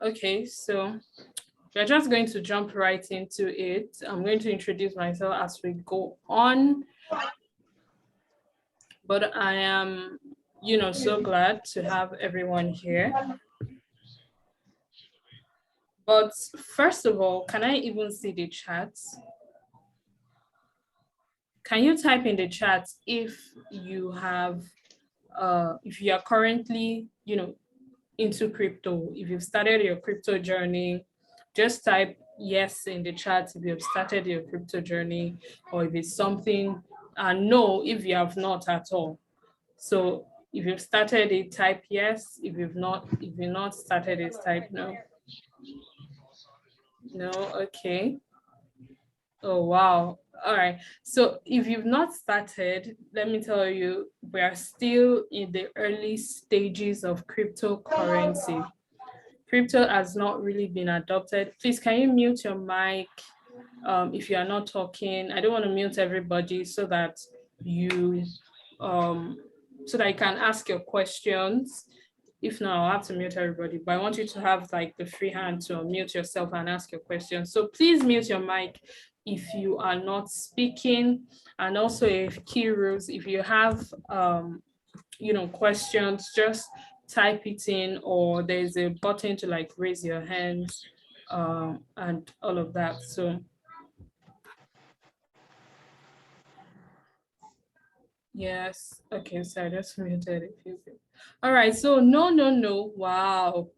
Okay, so we're just going to jump right into it. I'm going to introduce myself as we go on, but I am, so glad to have everyone here. But first of all, can I even see the chats? Can you type in the chat if you have, if you are currently, into crypto, if you've started your crypto journey, just type yes in the chat if you've started your crypto journey, or if it's something, and no if you have not at all. So if you've started it, type yes. If you've not started it, type no. No, okay. Oh, wow. All right. So if you've not started, let me tell you, we are still in the early stages of cryptocurrency. Crypto has not really been adopted. Please, can you mute your mic if you are not talking? I don't want to mute everybody so that you can ask your questions. If not, I'll have to mute everybody, but I want you to have like the free hand to unmute yourself and ask your questions. So please mute your mic if you are not speaking. And also, if key rules, if you have questions, just type it in, or there's a button to like raise your hand and all of that. So yes, okay, so I just muted a few people. All right, so no, wow.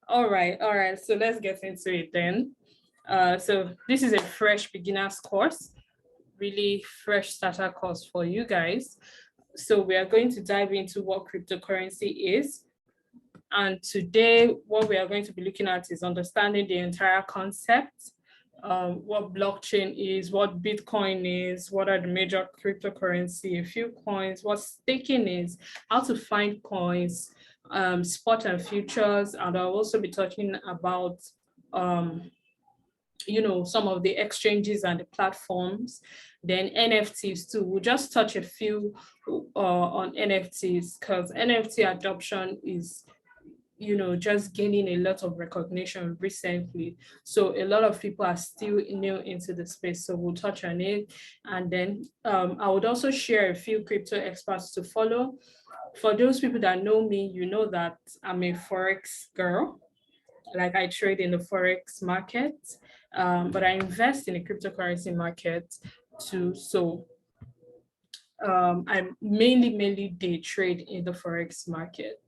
All right, so let's get into it then. So this is a fresh beginners course, really fresh starter course for you guys. So we are going to dive into what cryptocurrency is. And today, what we are going to be looking at is understanding the entire concept, what blockchain is, what Bitcoin is, what are the major cryptocurrency, a few coins, what staking is, how to find coins, spot and futures, and I'll also be talking about some of the exchanges and the platforms, then NFTs too. We'll just touch a few on NFTs because NFT adoption is just gaining a lot of recognition recently. So a lot of people are still new into the space. So we'll touch on it. And then I would also share a few crypto experts to follow. For those people that know me, you know that I'm a Forex girl. Like I trade in the Forex market, but I invest in the cryptocurrency market too. So I mainly day trade in the Forex market.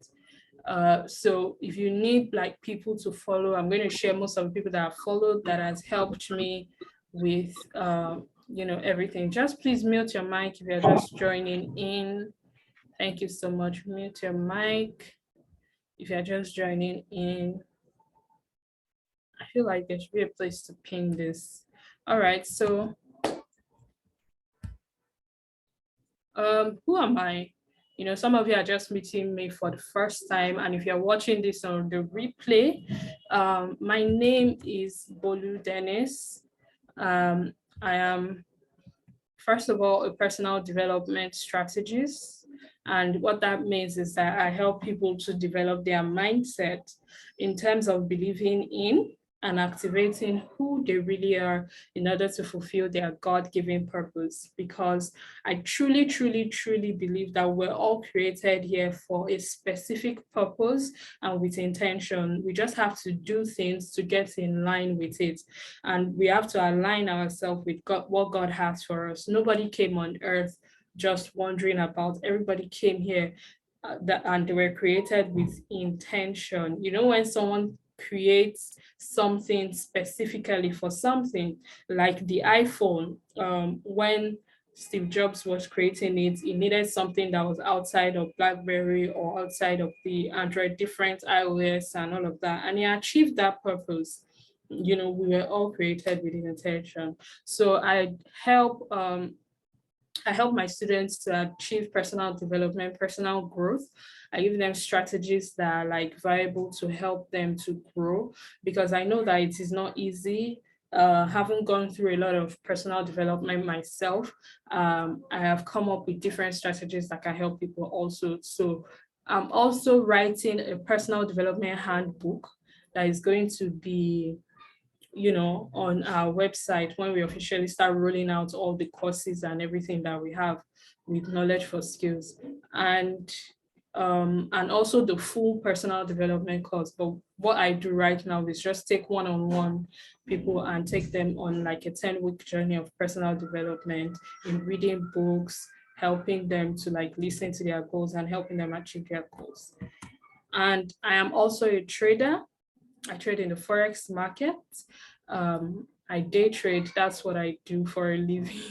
So if you need like people to follow, I'm going to share most of the people that I've followed that has helped me with everything. Just please mute your mic if you're just joining in. Thank you so much. Mute your mic if you're just joining in. I feel like there should be a place to pin this. All right, so who am I? Some of you are just meeting me for the first time, and if you're watching this on the replay, my name is Bolu Dennis. I am, first of all, a personal development strategist. And what that means is that I help people to develop their mindset in terms of believing in and activating who they really are in order to fulfill their God-given purpose. Because I truly believe that we're all created here for a specific purpose and with intention. We just have to do things to get in line with it. And we have to align ourselves with God, what God has for us. Nobody came on earth just wondering about. Everybody came here and they were created with intention. When someone creates something specifically for something, like the iPhone, when Steve Jobs was creating it, he needed something that was outside of BlackBerry or outside of the Android, different iOS and all of that. And he achieved that purpose. We were all created with intention. So I help my students to achieve personal development, personal growth. I give them strategies that are like viable to help them to grow, because I know that it is not easy. Having gone through a lot of personal development myself, I have come up with different strategies that can help people also. So I'm also writing a personal development handbook that is going to be, on our website when we officially start rolling out all the courses and everything that we have with Knowledge for Skills. And also the full personal development course. But what I do right now is just take one-on-one people and take them on like a 10-week journey of personal development in reading books, helping them to like listen to their goals and helping them achieve their goals. And I am also a trader. I trade in the Forex market. I day trade. That's what I do for a living,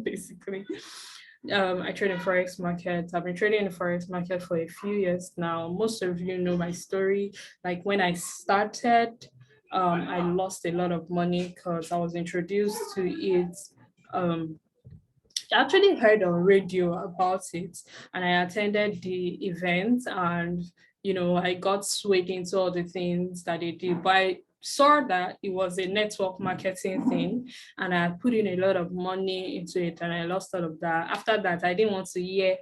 basically. I trade in Forex market. I've been trading in the Forex market for a few years now. Most of you know my story. Like when I started, I lost a lot of money because I was introduced to it. I actually heard on radio about it, and I attended the event, and I got swayed into all the things that they did. But I saw that it was a network marketing thing, and I put in a lot of money into it, and I lost all of that. After that, I didn't want to hear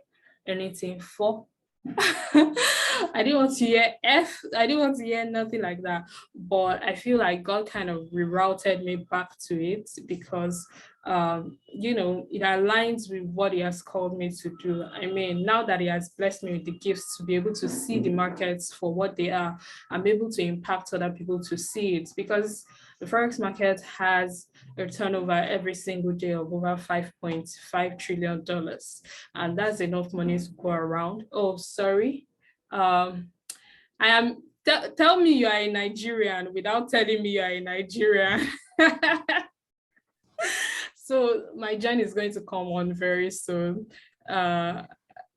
anything for. I didn't want to hear I didn't want to hear nothing like that. But I feel like God kind of rerouted me back to it because it aligns with what he has called me to do. I mean, now that he has blessed me with the gifts to be able to see the markets for what they are, I'm able to impact other people to see it, because the Forex market has a turnover every single day of over $5.5 trillion. And that's enough money to go around. Oh, sorry. I am, tell me you are a Nigerian without telling me you are a Nigerian. So my journey is going to come on very soon. I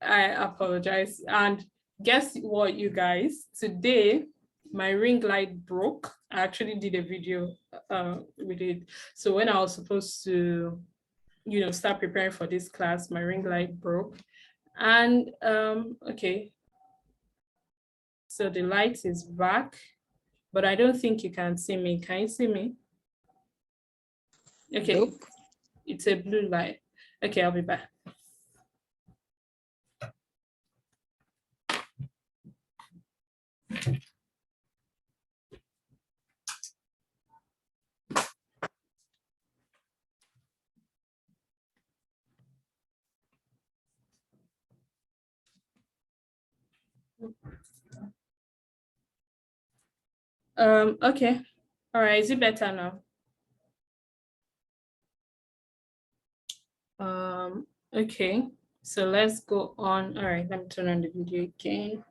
apologize. And guess what, you guys? Today, my ring light broke. I actually did a video with it. So when I was supposed to, start preparing for this class, my ring light broke. And okay. So the light is back, but I don't think you can see me. Can you see me? Okay. Nope. It's a blue light. Okay, I'll be back. Okay. All right, is it better now? Okay, so let's go on. All right, let me turn on the video again.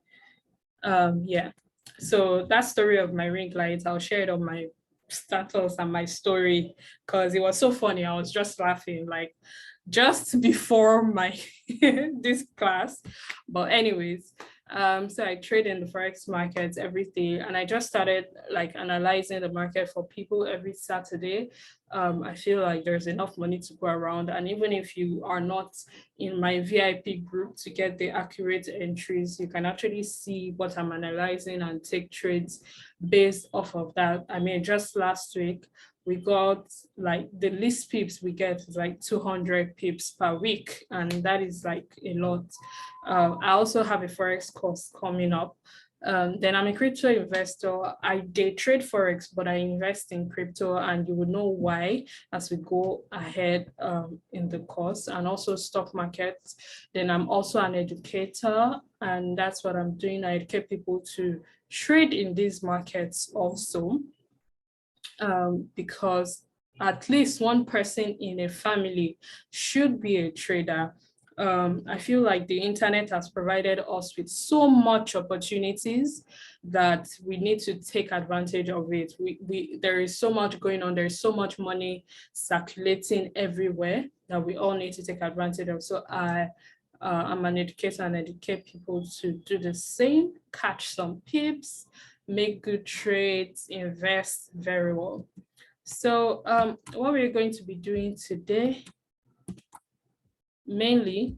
Yeah, so that story of my ring light, I'll share it on my status and my story because it was so funny. I was just laughing like just before my this class. But anyways, so I trade in the Forex markets every day, and I just started like analyzing the market for people every Saturday. I feel like there's enough money to go around, and even if you are not in my VIP group to get the accurate entries, you can actually see what I'm analyzing and take trades based off of that. I mean, just last week, we got like the least pips we get is like 200 pips per week, and that is like a lot. I also have a Forex course coming up. Then I'm a crypto investor. I day trade Forex, but I invest in crypto, and you would know why as we go ahead in the course, and also stock markets. Then I'm also an educator, and that's what I'm doing. I educate people to trade in these markets also, because at least one person in a family should be a trader. I feel like the internet has provided us with so much opportunities that we need to take advantage of it. There is so much going on. There's so much money circulating everywhere that we all need to take advantage of. So I'm an educator and educate people to do the same, catch some pips, make good trades, invest very well. So what we're going to be doing today, mainly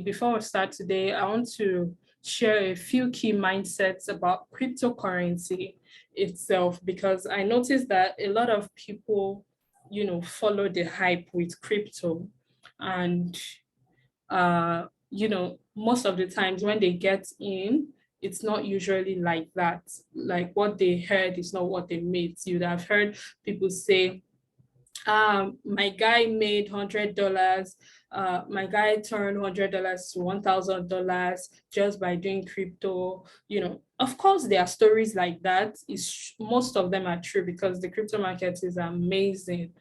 before we start today, I want to share a few key mindsets about cryptocurrency itself, because I noticed that a lot of people, follow the hype with crypto, and most of the times when they get in, it's not usually like that. Like what they heard is not what they made. You'd have heard people say, my guy made $100. My guy turned $100 to $1,000 just by doing crypto. You know, of course, there are stories like that. Most of them are true because the crypto market is amazing.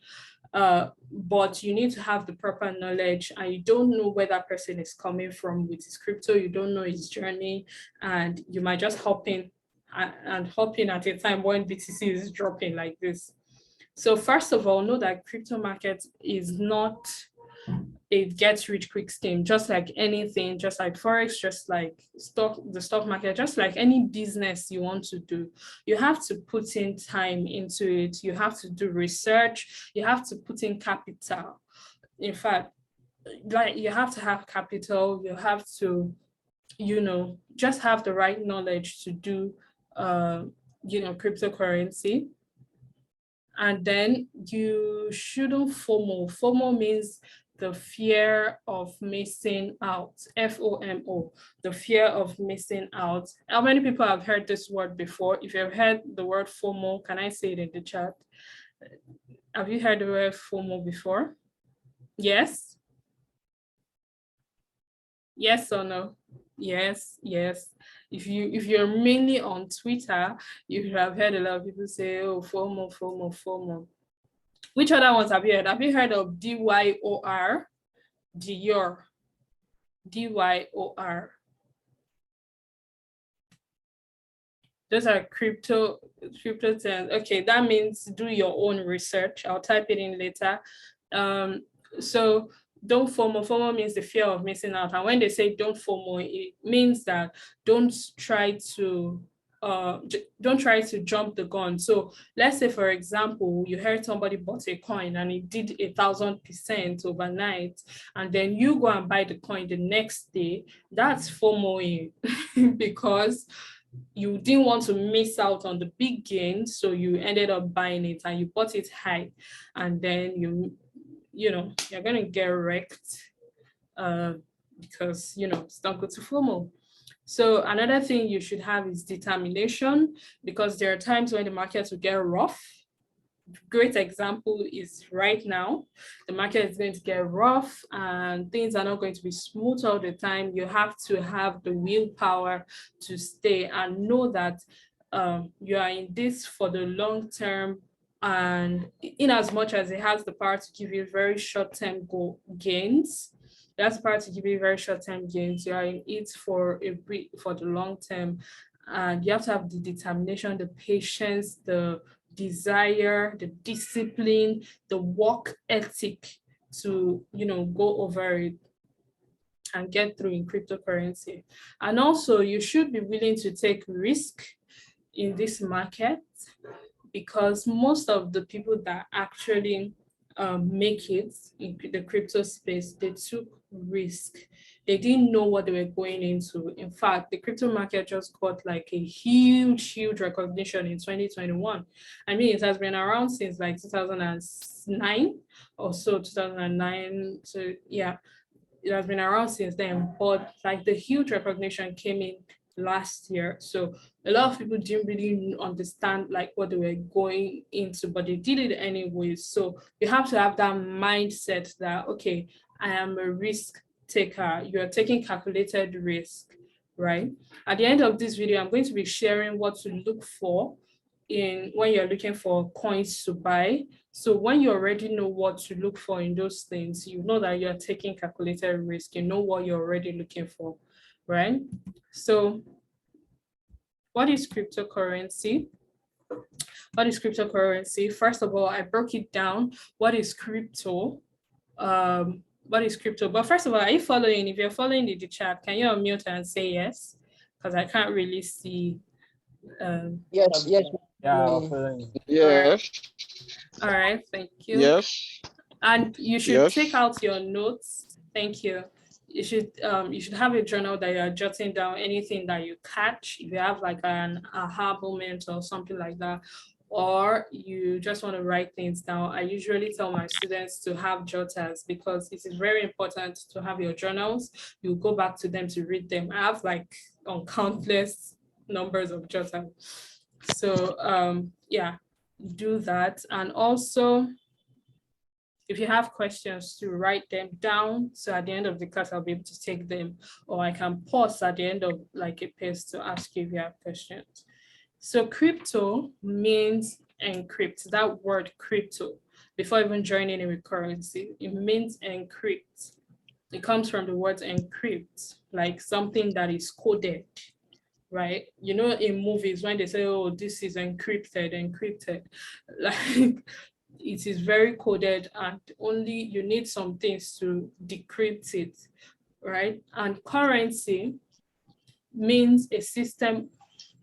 But you need to have the proper knowledge, and you don't know where that person is coming from with his crypto. You don't know his journey, and you might just hop in at a time when BTC is dropping like this. So first of all, know that crypto market is not a get rich quick scheme, just like anything, just like Forex, just like the stock market, just like any business you want to do. You have to put in time into it. You have to do research. You have to put in capital. In fact, like you have to have capital. You have to, just have the right knowledge to do, cryptocurrency. And then you shouldn't FOMO. FOMO means the fear of missing out. FOMO, the fear of missing out. How many people have heard this word before? If you've heard the word FOMO, can I say it in the chat? Have you heard the word FOMO before? Yes? Yes or no? Yes, yes. If you're mainly on Twitter, you have heard a lot of people say, oh, FOMO, FOMO, FOMO. Which other ones have you heard? Have you heard of DYOR? DYOR. DYOR. Those are crypto terms. Okay, that means do your own research. I'll type it in later. So don't FOMO. FOMO means the fear of missing out. And when they say don't FOMO, it means that don't try to jump the gun. So let's say, for example, you heard somebody bought a coin and it did 1,000% overnight, and then you go and buy the coin the next day. That's FOMOing because you didn't want to miss out on the big gain, so you ended up buying it and you bought it high, and then you're gonna get wrecked because it's not good to FOMO. So another thing you should have is determination, because there are times when the markets will get rough. Great example is right now, the market is going to get rough and things are not going to be smooth all the time. You have to have the willpower to stay and know that you are in this for the long term, and in as much as it has the power to give you very short-term gains, that's part to give you very short-term gains. You are in it for the long term, and you have to have the determination, the patience, the desire, the discipline, the work ethic to go over it and get through in cryptocurrency. And also, you should be willing to take risk in this market, because most of the people that actually make it in the crypto space, they took risk. They didn't know what they were going into. In fact, the crypto market just got like a huge recognition in 2021. I mean, it has been around since like 2009 or so, 2009. So yeah, it has been around since then, but like the huge recognition came in last year. So a lot of people didn't really understand like what they were going into, but they did it anyways. So you have to have that mindset that, okay, I am a risk taker. You're taking calculated risk, right? At the end of this video, I'm going to be sharing what to look for when you're looking for coins to buy. So when you already know what to look for in those things, you know that you're taking calculated risk. You know what you're already looking for, right? So what is cryptocurrency? What is cryptocurrency? First of all, I broke it down. What is crypto? What is crypto? But first of all, are you following? If you're following the chat, can you unmute and say yes? Because I can't really see. Yes. Yeah, Yes. All right, thank you. Yes. And you should take out your notes. Thank you. You should have a journal that you're jotting down anything that you catch. If you have like an aha moment or something like that, or you just want to write things down. I usually tell my students to have jotters because it is very important to have your journals. You go back to them to read them. I have like countless numbers of jotters. So yeah, do that. And also, if you have questions, to write them down. So at the end of the class, I'll be able to take them, or I can pause at the end of like a piece to ask you if you have questions. So crypto means encrypt. That word crypto, before even joining it with currency, it means encrypt. It comes from the word encrypt, like something that is coded, right? You know, in movies when they say, oh, this is encrypted, like it is very coded, and only you need some things to decrypt it, right? And currency means a system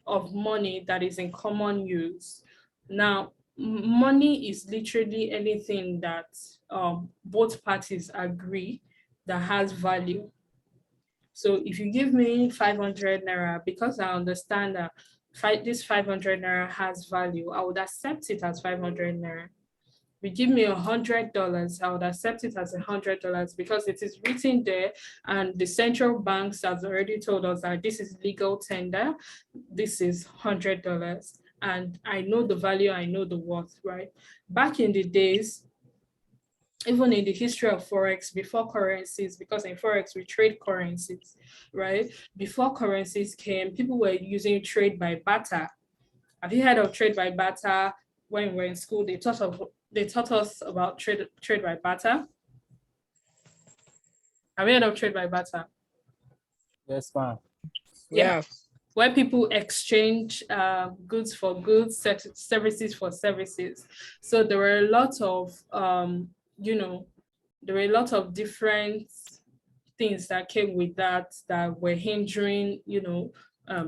of money that is in common use. Now, money is literally anything that both parties agree that has value. So if you give me 500 naira, because I understand that this 500 naira has value, I would accept it as 500 naira. You give me $100, I would accept it as $100 because it is written there, and the central banks has already told us that this is legal tender, this is $100, and I know the value, I know the worth, right? Back in the days, even in the history of Forex, before currencies, because in Forex we trade currencies, right? Before currencies came, people were using trade by barter. Have you heard of trade by barter? When we were in school, they taught us about trade by barter. Have you heard of trade by barter? Yes, ma'am. Yeah. Where people exchange goods for goods, services for services. So there were a lot of there were a lot of different things that came with that were hindering,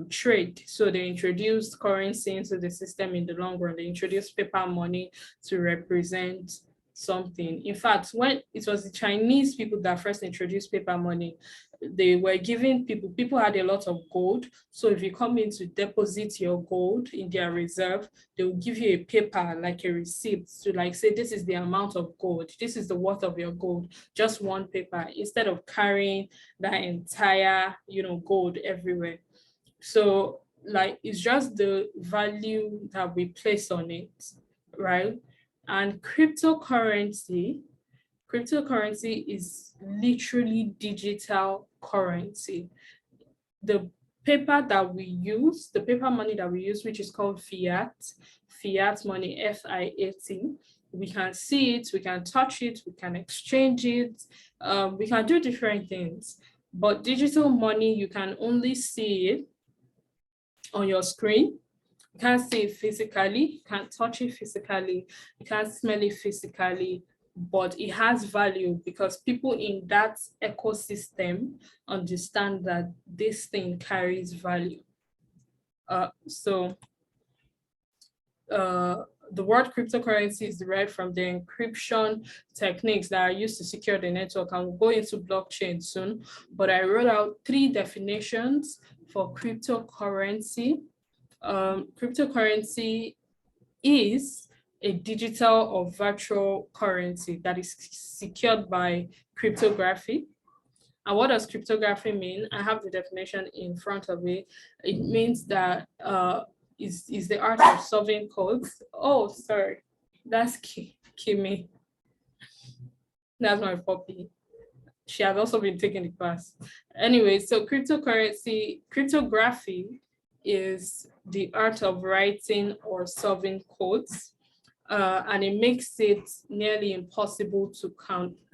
trade. So they introduced currency into the system in the long run. They introduced paper money to represent something. In fact, when it was the Chinese people that first introduced paper money, they were giving people had a lot of gold. So if you come in to deposit your gold in their reserve, they will give you a paper, like a receipt, to like say, this is the amount of gold, this is the worth of your gold, just one paper, instead of carrying that entire, gold everywhere. So like, it's just the value that we place on it, right? And cryptocurrency is literally digital currency. The paper that we use, the paper money that we use, which is called fiat money, FIAT, we can see it, we can touch it, we can exchange it, we can do different things. But digital money, you can only see it on your screen. You can't see it physically, you can't touch it physically, you can't smell it physically, but it has value because people in that ecosystem understand that this thing carries value. The word cryptocurrency is derived from the encryption techniques that are used to secure the network, and we'll go into blockchain soon. But I wrote out 3 definitions for cryptocurrency. Cryptocurrency is a digital or virtual currency that is secured by cryptography. And what does cryptography mean? I have the definition in front of me. It means that is the art of solving codes. Oh, sorry, that's Kimi. That's my puppy. She has also been taking the class. Anyway, so cryptography is the art of writing or solving codes, and it makes it nearly impossible to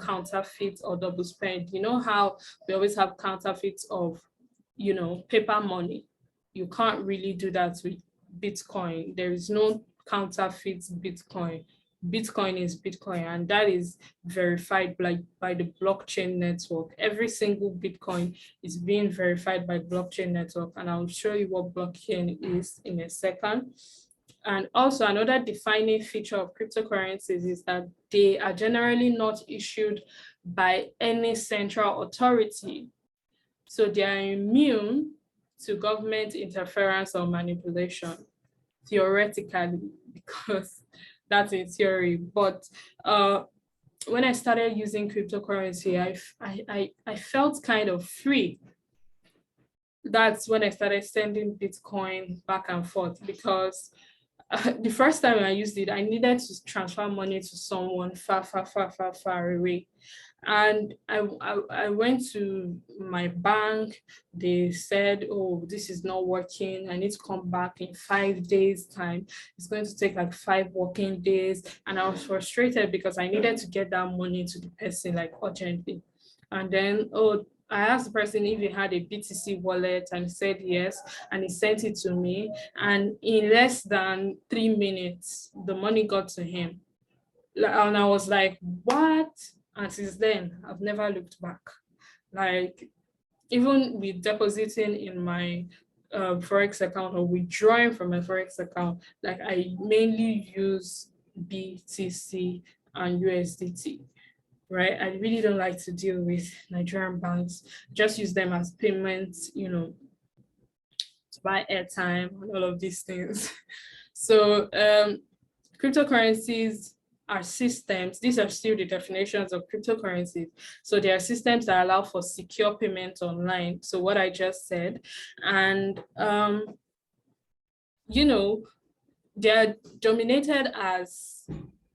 counterfeit or double spend. You know how we always have counterfeits of, paper money? You can't really do that with Bitcoin. There is no counterfeit Bitcoin. Bitcoin is Bitcoin, and that is verified by the blockchain network. Every single Bitcoin is being verified by blockchain network, and I'll show you what blockchain is in a second. And also another defining feature of cryptocurrencies is that they are generally not issued by any central authority. So they are immune to government interference or manipulation, theoretically. because that's in theory. But when I started using cryptocurrency, I felt kind of free. That's when I started sending Bitcoin back and forth, because the first time I used it, I needed to transfer money to someone far away. And I went to my bank. They said, oh, this is not working. I need to come back in 5 days time. It's going to take like 5 working days. And I was frustrated because I needed to get that money to the person like urgently. And then, oh, I asked the person if he had a BTC wallet, and he said yes, and he sent it to me. And in less than 3 minutes, the money got to him. And I was like, what? And since then, I've never looked back. Like, even with depositing in my Forex account or withdrawing from my Forex account, like I mainly use BTC and USDT. Right? I really don't like to deal with Nigerian banks. Just use them as payments, to buy airtime and all of these things. So cryptocurrencies are systems. These are still the definitions of cryptocurrencies. So they are systems that allow for secure payment online. So what I just said, and they are dominated as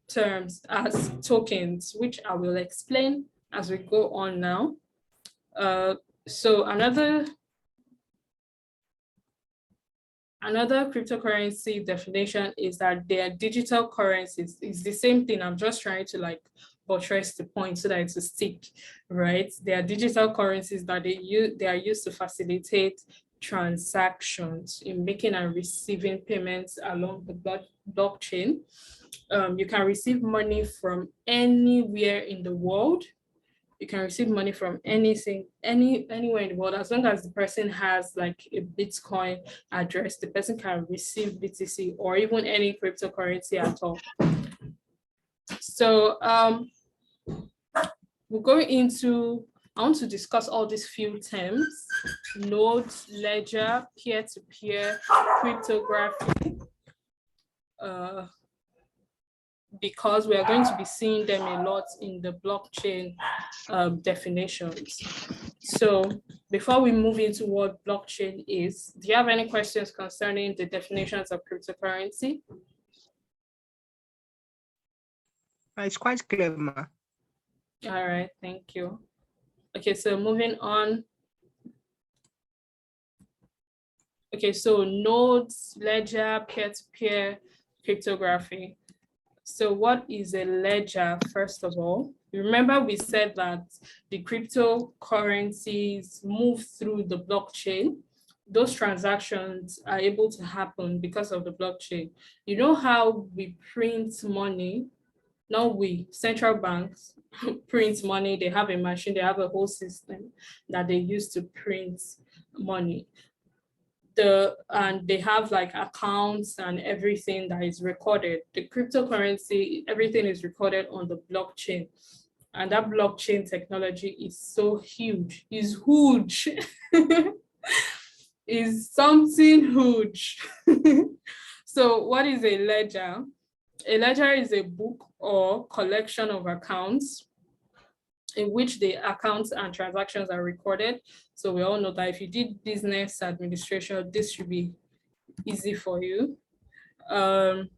terms, as tokens, which I will explain as we go on now. So another cryptocurrency definition is that they are digital currencies. It's the same thing. I'm just trying to like buttress the point so that it's a stick, right? They are digital currencies that they are used to facilitate transactions in making and receiving payments along the blockchain. You can receive money from anywhere in the world. You can receive money from anywhere in the world, as long as the person has like a Bitcoin address. The person can receive BTC or even any cryptocurrency at all. So we're going into, I want to discuss all these few terms: node, ledger, peer-to-peer, cryptography, because we are going to be seeing them a lot in the blockchain definitions. So before we move into what blockchain is, do you have any questions concerning the definitions of cryptocurrency? It's quite clear, ma. All right, thank you. Okay, so moving on. Okay, so nodes, ledger, peer-to-peer, cryptography. So what is a ledger, first of all? Remember we said that the cryptocurrencies move through the blockchain. Those transactions are able to happen because of the blockchain. You know how we print money? Not we, central banks print money. They have a machine, they have a whole system that they use to print money. And they have like accounts and everything that is recorded. The cryptocurrency, everything is recorded on the blockchain. And that blockchain technology is so huge. It's huge. Is something huge. So what is a ledger? A ledger is a book or collection of accounts in which the accounts and transactions are recorded. So we all know that if you did business administration, this should be easy for you. And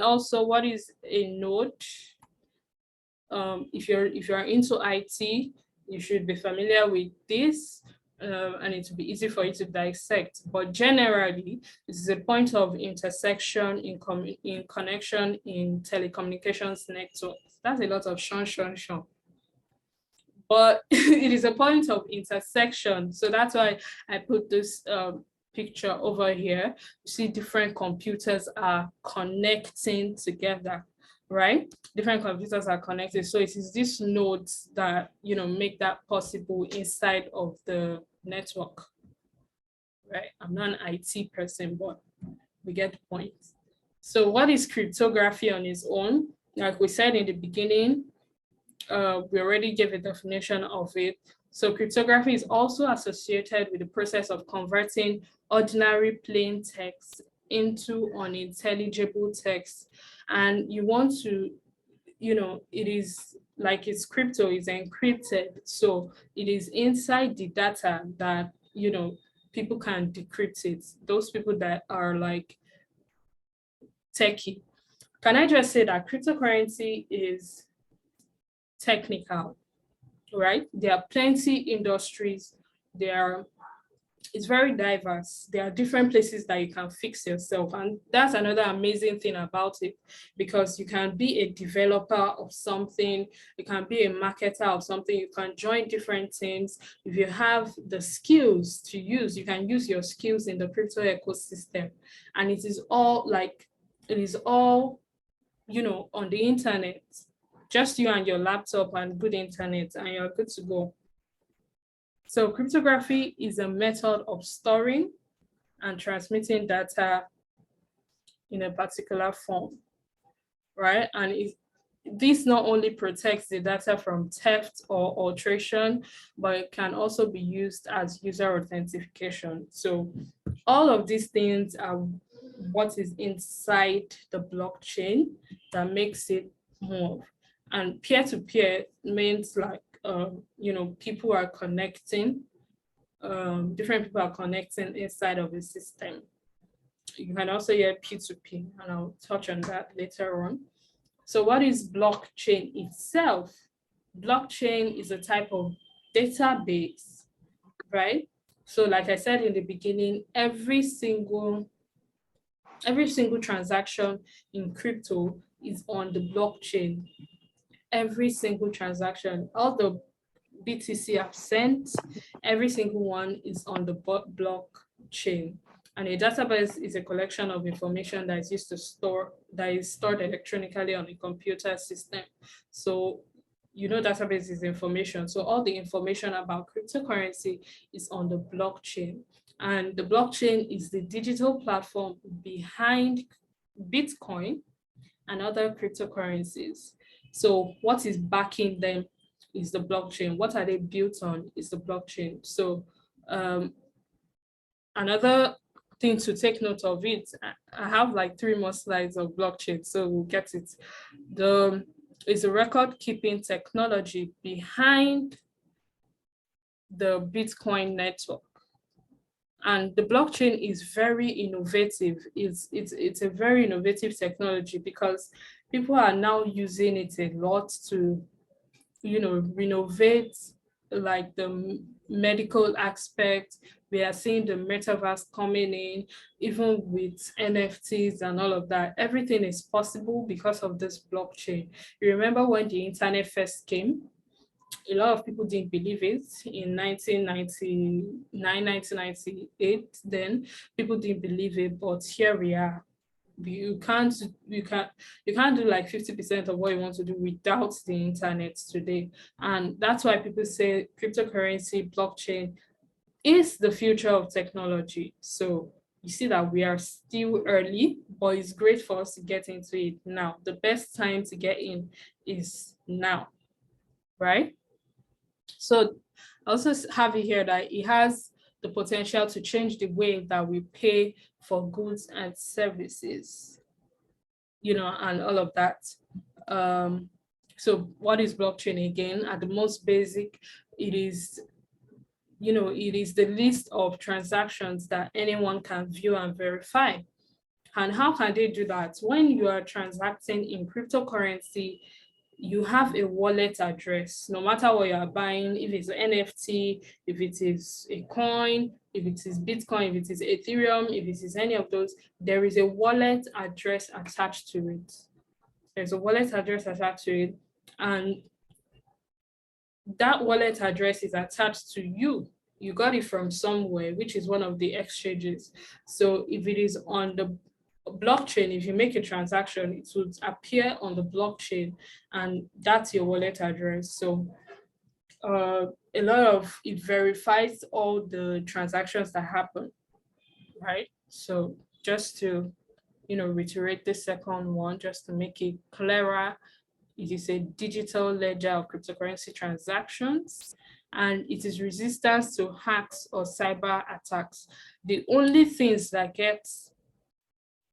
also, what is a node? If you're into IT, you should be familiar with this, and it will be easy for you to dissect. But generally, this is a point of intersection in connection in telecommunications networks. That's a lot of shun. But it is a point of intersection. So that's why I put this picture over here. You see different computers are connecting together, right? Different computers are connected. So it is these nodes that, make that possible inside of the network, right? I'm not an IT person, but we get the point. So what is cryptography on its own? Like we said in the beginning, we already gave a definition of it. So cryptography is also associated with the process of converting ordinary plain text into unintelligible text, and you want to, it is like it's crypto, is encrypted. So it is inside the data that, people can decrypt it. Those people that are like techie. Can I just say that cryptocurrency is technical, right? There are plenty industries. It's very diverse. There are different places that you can fix yourself. And that's another amazing thing about it, because you can be a developer of something, you can be a marketer of something, you can join different teams. If you have the skills to use, you can use your skills in the crypto ecosystem. And it is all on the internet. Just you and your laptop and good internet, and you're good to go. So cryptography is a method of storing and transmitting data in a particular form, right? And this not only protects the data from theft or alteration, but it can also be used as user authentication. So all of these things are what is inside the blockchain that makes it move. And peer-to-peer means like, people are connecting, different people are connecting inside of the system. You can also hear P2P, and I'll touch on that later on. So what is blockchain itself? Blockchain is a type of database, right? So like I said in the beginning, every single transaction in crypto is on the blockchain. Every single transaction, all the BTC have sent, every single one is on the blockchain. And a database is a collection of information that is stored electronically on a computer system. So, database is information. So all the information about cryptocurrency is on the blockchain. And the blockchain is the digital platform behind Bitcoin and other cryptocurrencies. So what is backing them is the blockchain. What are they built on is the blockchain. So another thing to take note of it, I have like 3 more slides of blockchain, so we'll get it. Is a record keeping technology behind the Bitcoin network. And the blockchain is very innovative. It's a very innovative technology because people are now using it a lot to, renovate like the medical aspect. We are seeing the metaverse coming in, even with NFTs and all of that. Everything is possible because of this blockchain. You remember when the internet first came? A lot of people didn't believe it in 1999, 1998. Then people didn't believe it, but here we are. You can't do like 50% of what you want to do without the internet today. And that's why people say cryptocurrency, blockchain is the future of technology. So you see that we are still early, but it's great for us to get into it now. The best time to get in is now, right? So I also have it here that it has the potential to change the way that we pay for goods and services, and all of that. So what is blockchain again? At the most basic, it is the list of transactions that anyone can view and verify. And how can they do that? When you are transacting in cryptocurrency, you have a wallet address, no matter what you are buying, if it's an NFT, if it is a coin, if it is Bitcoin, if it is Ethereum, if it is any of those, there is a wallet address attached to it. There's a wallet address attached to it, and that wallet address is attached to you. You got it from somewhere, which is one of the exchanges. So if it is on the blockchain, if you make a transaction, it would appear on the blockchain, and that's your wallet address. So a lot of it verifies all the transactions that happen, right? So just to reiterate the second one, just to make it clearer, it is a digital ledger of cryptocurrency transactions, and it is resistant to hacks or cyber attacks. The only things that gets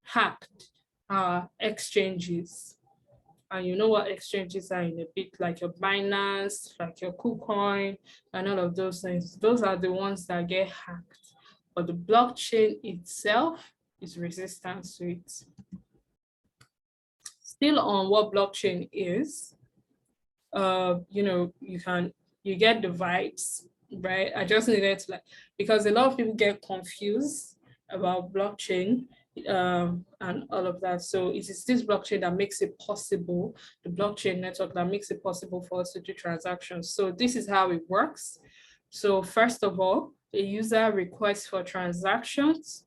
hacked are exchanges. And you know what exchanges are in a bit, like your Binance, like your KuCoin, and all of those things. Those are the ones that get hacked. But the blockchain itself is resistant to it. Still on what blockchain is, you get the vibes, right? I just needed to because a lot of people get confused about blockchain and all of that. So it is this blockchain that makes it possible, the blockchain network that makes it possible for us to do transactions. So this is how it works. So first of all, a user requests for transactions,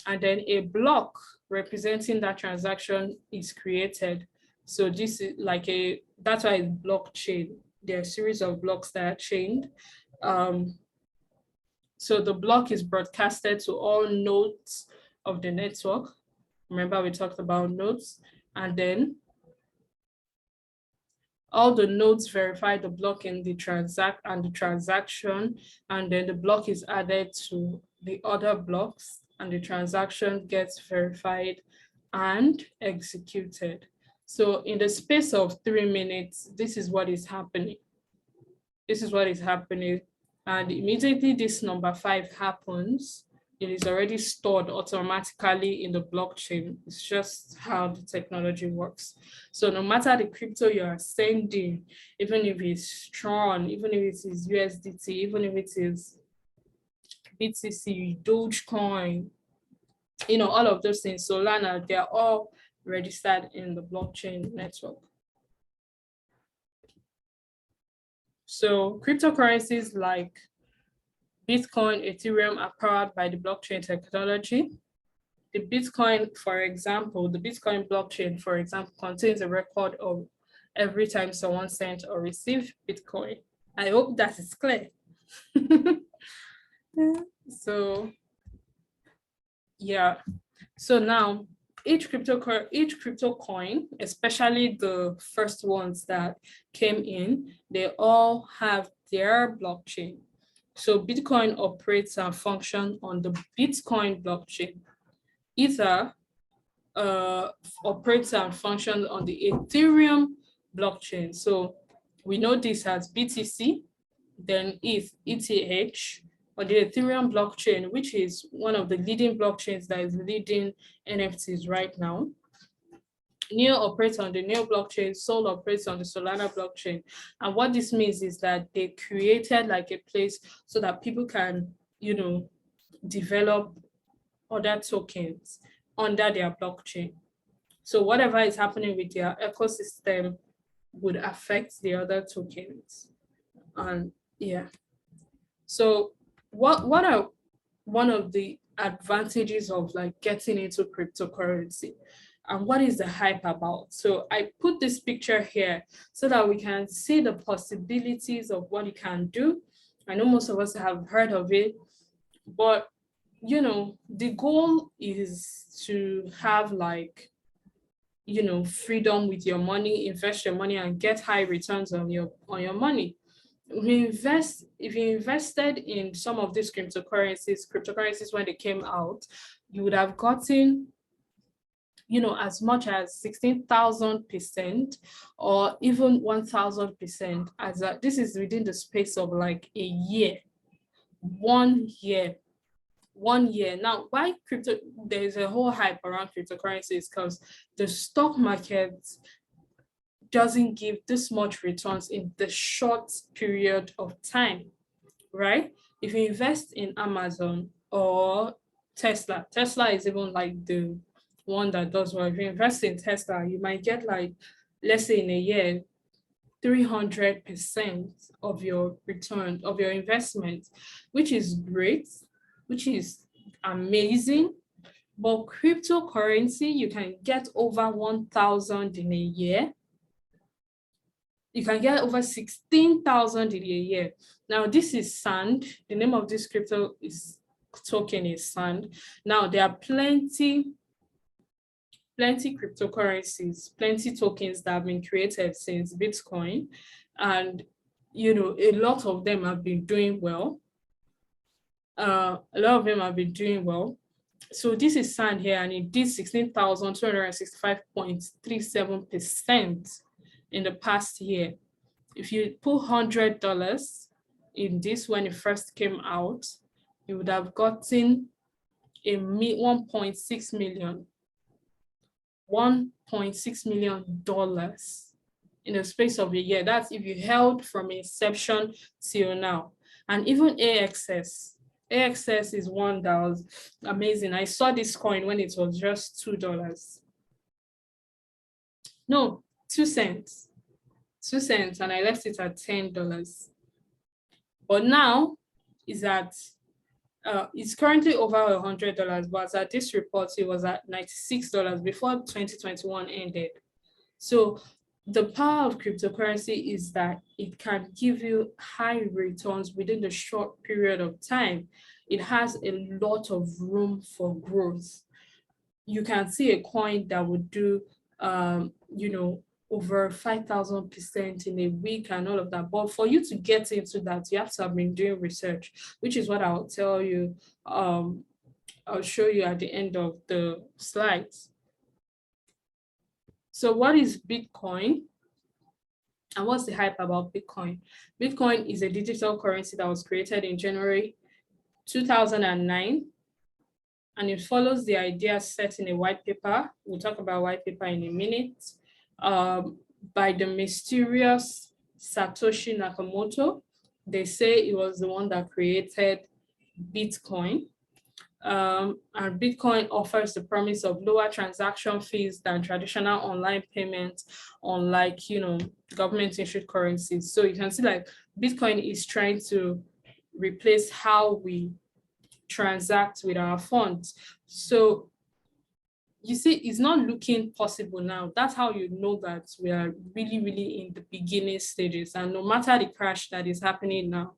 and then a block representing that transaction is created. So this is that's why it's blockchain. There are a series of blocks that are chained. So the block is broadcasted to all nodes of the network. Remember, we talked about nodes, and then all the nodes verify the block in the transaction, and then the block is added to the other blocks, and the transaction gets verified and executed. So in the space of 3 minutes, this is what is happening. This is what is happening. And immediately this number 5 happens, it is already stored automatically in the blockchain. It's just how the technology works. So no matter the crypto you are sending, even if it's Tron, even if it is USDT, even if it is BTC, Dogecoin, all of those things, Solana, they're all registered in the blockchain network. So cryptocurrencies like Bitcoin, Ethereum are powered by the blockchain technology. The Bitcoin, for example, the Bitcoin blockchain, for example, contains a record of every time someone sent or received Bitcoin. I hope that is clear. So, yeah. So now, each crypto coin, especially the first ones that came in, they all have their blockchain. So Bitcoin operates and functions on the Bitcoin blockchain. Ether operates and functions on the Ethereum blockchain. So we know this as BTC, then ETH, on the Ethereum blockchain, which is one of the leading blockchains that is leading NFTs right now. Neo operates on the Neo blockchain, Sol operates on the Solana blockchain. And what this means is that they created like a place so that people can, develop other tokens under their blockchain. So whatever is happening with their ecosystem would affect the other tokens. And yeah. So what are one of the advantages of like getting into cryptocurrency? And what is the hype about? So I put this picture here so that we can see the possibilities of what you can do. I know most of us have heard of it, but the goal is to have like, freedom with your money, invest your money and get high returns on your money. If you invested in some of these cryptocurrencies when they came out, you would have gotten as much as 16,000% or even 1,000%. This is within the space of like a year, 1 year. 1 year. Now, why there is a whole hype around cryptocurrencies because the stock market doesn't give this much returns in the short period of time, right? If you invest in Amazon or Tesla is even like the one that does well. If you invest in Tesla, you might get like, let's say in a year, 300% of your return of your investment, which is great, which is amazing. But cryptocurrency, you can get over 1,000 in a year. You can get over 16,000 in a year. Now, this is Sand. The name of this token is Sand. Now, there are plenty cryptocurrencies, plenty tokens that have been created since Bitcoin. And, a lot of them have been doing well. So this is sand here, and it did 16,265.37% in the past year. If you put $100 in this when it first came out, you would have gotten a 1.6 million. $1.6 million in the space of a year. That's if you held from inception till now. And even AXS is one that was amazing. I saw this coin when it was just $2. No, 2 cents. 2 cents, and I left it at $10. But now is at it's currently over $100, but as at this report, it was at $96 before 2021 ended. So the power of cryptocurrency is that it can give you high returns within the short period of time. It has a lot of room for growth. You can see a coin that would do, over 5,000% in a week and all of that. But for you to get into that, you have to have been doing research, which is what I'll tell you. I'll show you at the end of the slides. So what is Bitcoin? And what's the hype about Bitcoin? Bitcoin is a digital currency that was created in January 2009. And it follows the idea set in a white paper. We'll talk about white paper in a minute. By the mysterious Satoshi Nakamoto. They say it was the one that created Bitcoin. And Bitcoin offers the promise of lower transaction fees than traditional online payments, unlike, government-issued currencies. So you can see like Bitcoin is trying to replace how we transact with our funds. So you see, it's not looking possible now. That's how you know that we are really, really in the beginning stages. And no matter the crash that is happening now,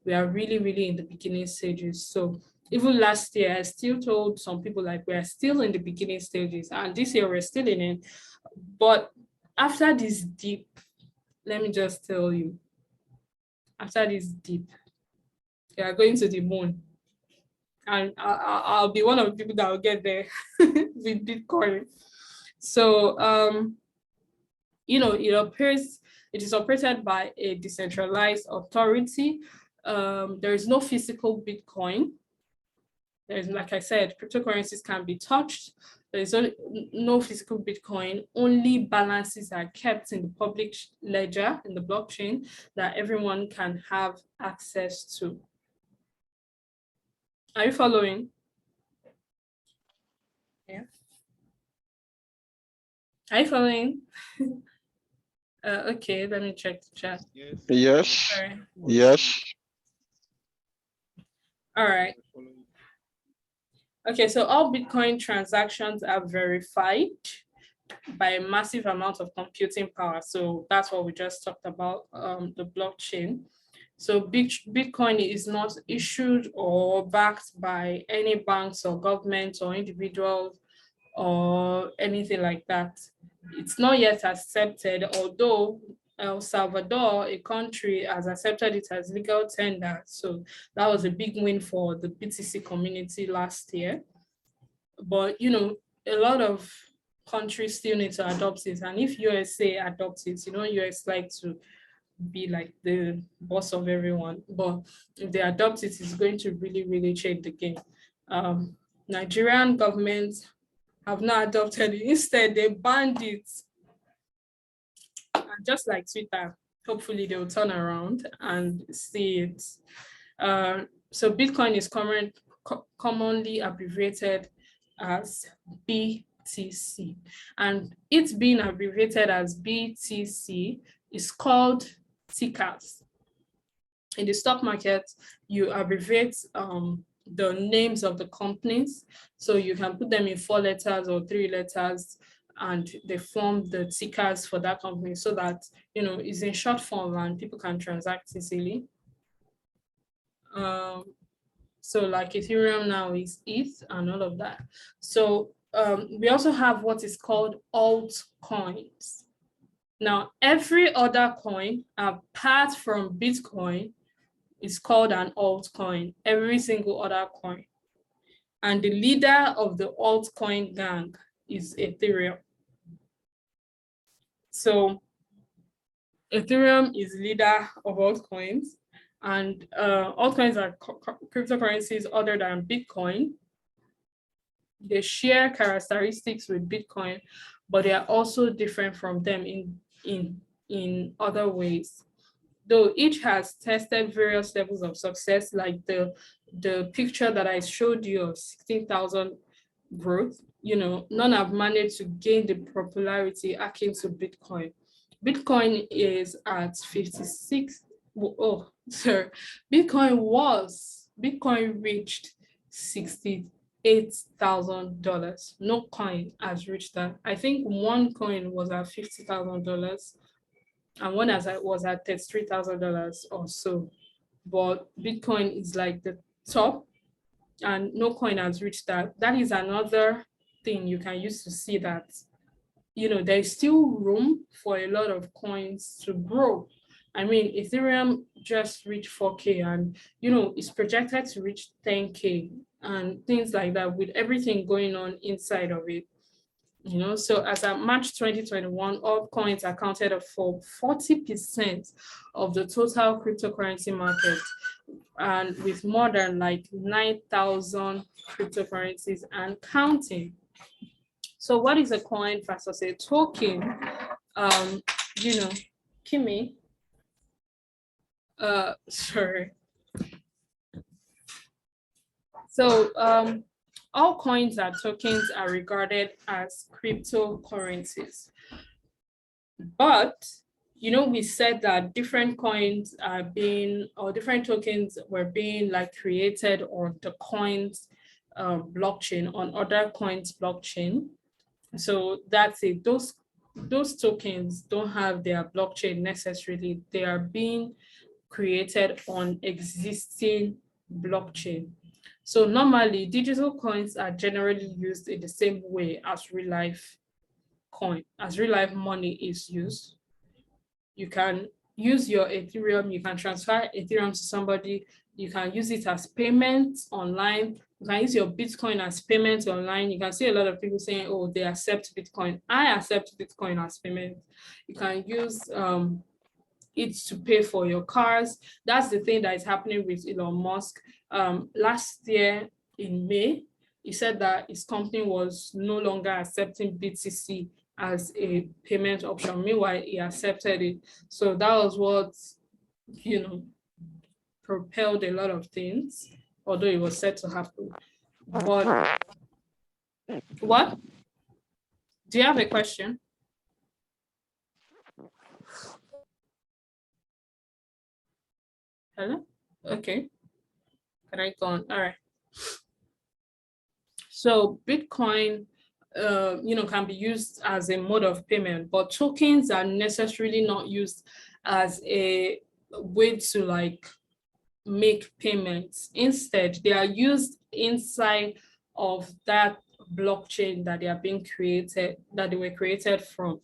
we are really, really in the beginning stages. So even last year, I still told some people like we are still in the beginning stages, and this year we're still in it. But after this dip, let me just tell you, after this dip, we are going to the moon. And I'll be one of the people that will get there with Bitcoin. So, it is operated by a decentralized authority. There is no physical Bitcoin. There's, like I said, cryptocurrencies can be touched. There is no physical Bitcoin. Only balances are kept in the public ledger, in the blockchain, that everyone can have access to. Are you following? Yeah. Are you following? Okay, let me check the chat. Yes. Sorry. Yes. All right. Okay, so all Bitcoin transactions are verified by a massive amount of computing power. So that's what we just talked about, the blockchain. So Bitcoin is not issued or backed by any banks or governments or individuals or anything like that. It's not yet accepted, although El Salvador, a country, has accepted it as legal tender. So that was a big win for the BTC community last year. But, a lot of countries still need to adopt it. And if USA adopts it, US like to be like the boss of everyone. But if they adopt it, it's going to really, really change the game. Nigerian government have not adopted it. Instead, they banned it. And just like Twitter, hopefully they'll turn around and see it. So Bitcoin is commonly abbreviated as BTC. And it's being abbreviated as BTC is called tickers. In the stock market, you abbreviate the names of the companies. So you can put them in 4 letters or 3 letters, and they form the tickers for that company so that, it's in short form and people can transact easily. So like Ethereum now is ETH and all of that. So we also have what is called altcoins. Now, every other coin apart from Bitcoin is called an altcoin, every single other coin. And the leader of the altcoin gang is Ethereum. So Ethereum is leader of altcoins, and altcoins are cryptocurrencies other than Bitcoin. They share characteristics with Bitcoin, but they are also different from them in other ways. Though each has tested various levels of success, like the picture that I showed you of 16,000 growth, none have managed to gain the popularity akin to Bitcoin. Bitcoin is at 56. Oh, sorry. Bitcoin reached $68,000. No coin has reached that. I think one coin was at $50,000, and one was at $33,000 or so. But Bitcoin is like the top, and no coin has reached that. That is another thing you can use to see that, there's still room for a lot of coins to grow. I mean, Ethereum just reached 4K, and, it's projected to reach 10K and things like that, with everything going on inside of it. So as of March 2021, all coins accounted for 40% of the total cryptocurrency market, and with more than like 9,000 cryptocurrencies and counting. So what is a coin versus a token? Kimmy, sorry. So all coins and tokens are regarded as cryptocurrencies. But, we said that different coins are different tokens were being like created on the coins blockchain, on other coins blockchain. So that's it. Those tokens don't have their blockchain necessarily. They are being created on existing blockchain. So normally, digital coins are generally used in the same way as real life money is used. You can use your Ethereum, you can transfer Ethereum to somebody, you can use it as payment online, you can use your Bitcoin as payment online. You can see a lot of people saying, oh, they accept Bitcoin. I accept Bitcoin as payment. You can use it to pay for your cars. That's the thing that is happening with Elon Musk. Last year in May, he said that his company was no longer accepting BTC as a payment option. Meanwhile, he accepted it. So that was what, propelled a lot of things, although it was set to happen. But what? Do you have a question? Hello? Okay. Can I go on? All right. So Bitcoin, can be used as a mode of payment, but tokens are necessarily not used as a way to like make payments. Instead, they are used inside of that blockchain that they are being created, that they were created from.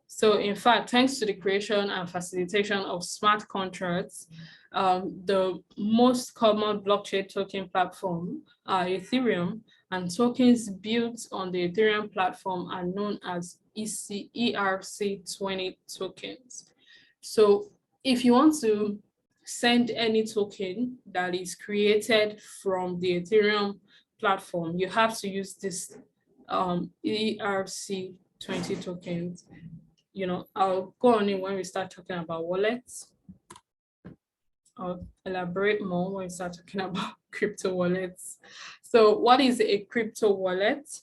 So in fact, thanks to the creation and facilitation of smart contracts, the most common blockchain token platform are Ethereum, and tokens built on the Ethereum platform are known as ERC20 tokens. So if you want to send any token that is created from the Ethereum platform, you have to use this ERC20 tokens. I'll go on it when we start talking about wallets. I'll elaborate more when we start talking about crypto wallets. So what is a crypto wallet?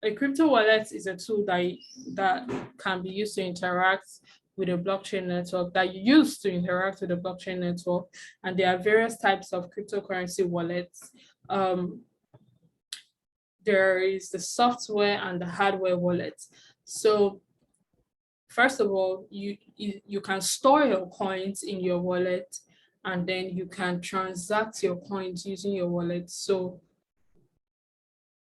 A crypto wallet is a tool that can be used to interact with a blockchain network, that you use to interact with a blockchain network. And there are various types of cryptocurrency wallets. There is the software and the hardware wallet. So first of all, you can store your coins in your wallet, and then you can transact your coins using your wallet. So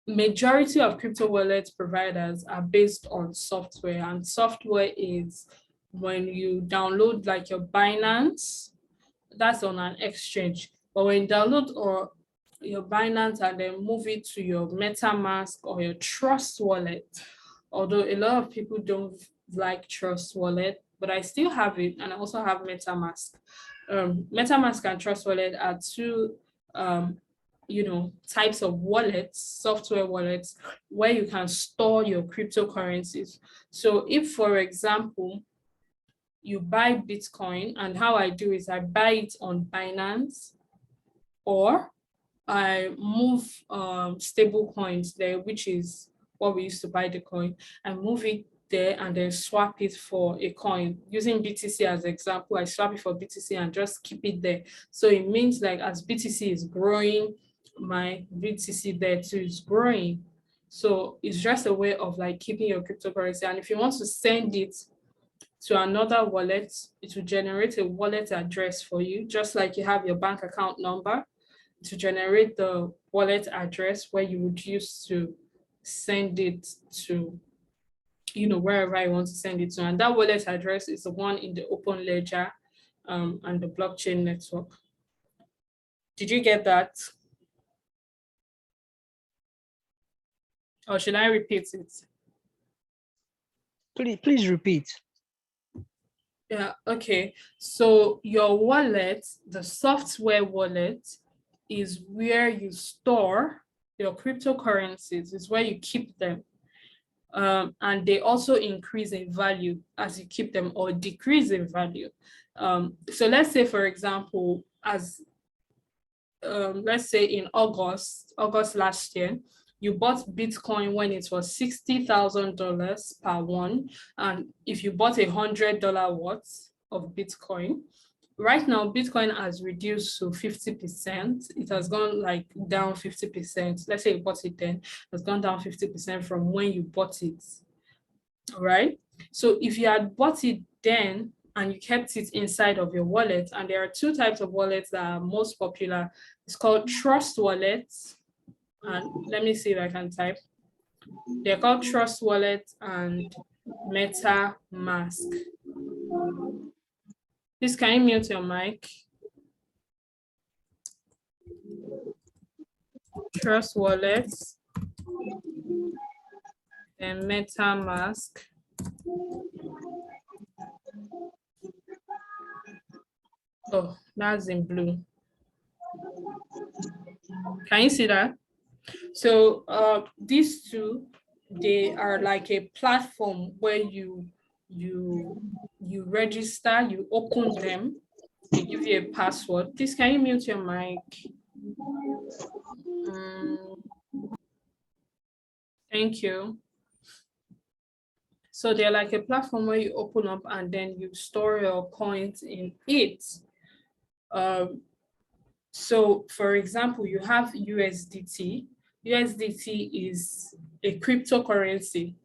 majority of crypto wallet providers are based on software, and software is when you download like your Binance, that's on an exchange. But when you download or your Binance and then move it to your MetaMask or your Trust wallet. Although a lot of people don't like Trust wallet, but I still have it, and I also have MetaMask. MetaMask and Trust wallet are two types of wallets, software wallets, where you can store your cryptocurrencies. So if, for example, you buy Bitcoin, and how I do is I buy it on Binance, or I move stable coins there, which is what we used to buy the coin, and move it there and then swap it for a coin. Using BTC as an example, I swap it for BTC and just keep it there. So it means like as BTC is growing, my BTC there too is growing. So it's just a way of like keeping your cryptocurrency. And if you want to send it to another wallet, it will generate a wallet address for you, just like you have your bank account number, to generate the wallet address where you would use to send it to, wherever I want to send it to. And that wallet address is the one in the open ledger and the blockchain network. Did you get that? Or should I repeat it? Please repeat. Yeah, okay. So your wallet, the software wallet, is where you store your cryptocurrencies, is where you keep them. And they also increase in value as you keep them, or decrease in value. So let's say, for example, let's say in August last year, you bought Bitcoin when it was $60,000 per one. And if you bought $100 worth of Bitcoin, right now, Bitcoin has reduced to 50%. It has gone like down 50%. Let's say you bought it then, it's gone down 50% from when you bought it, all right? So if you had bought it then and you kept it inside of your wallet, and there are two types of wallets that are most popular. It's called Trust wallets, and let me see if I can type. They're called Trust wallet and MetaMask. Please, can you mute your mic? Trust wallets and MetaMask. Oh, that's in blue. Can you see that? So these two, they are like a platform where you register, you open them, they give you a password. Please, can you mute your mic? Thank you. So they're like a platform where you open up and then you store your coins in it. So for example, you have USDT. USDT is a cryptocurrency.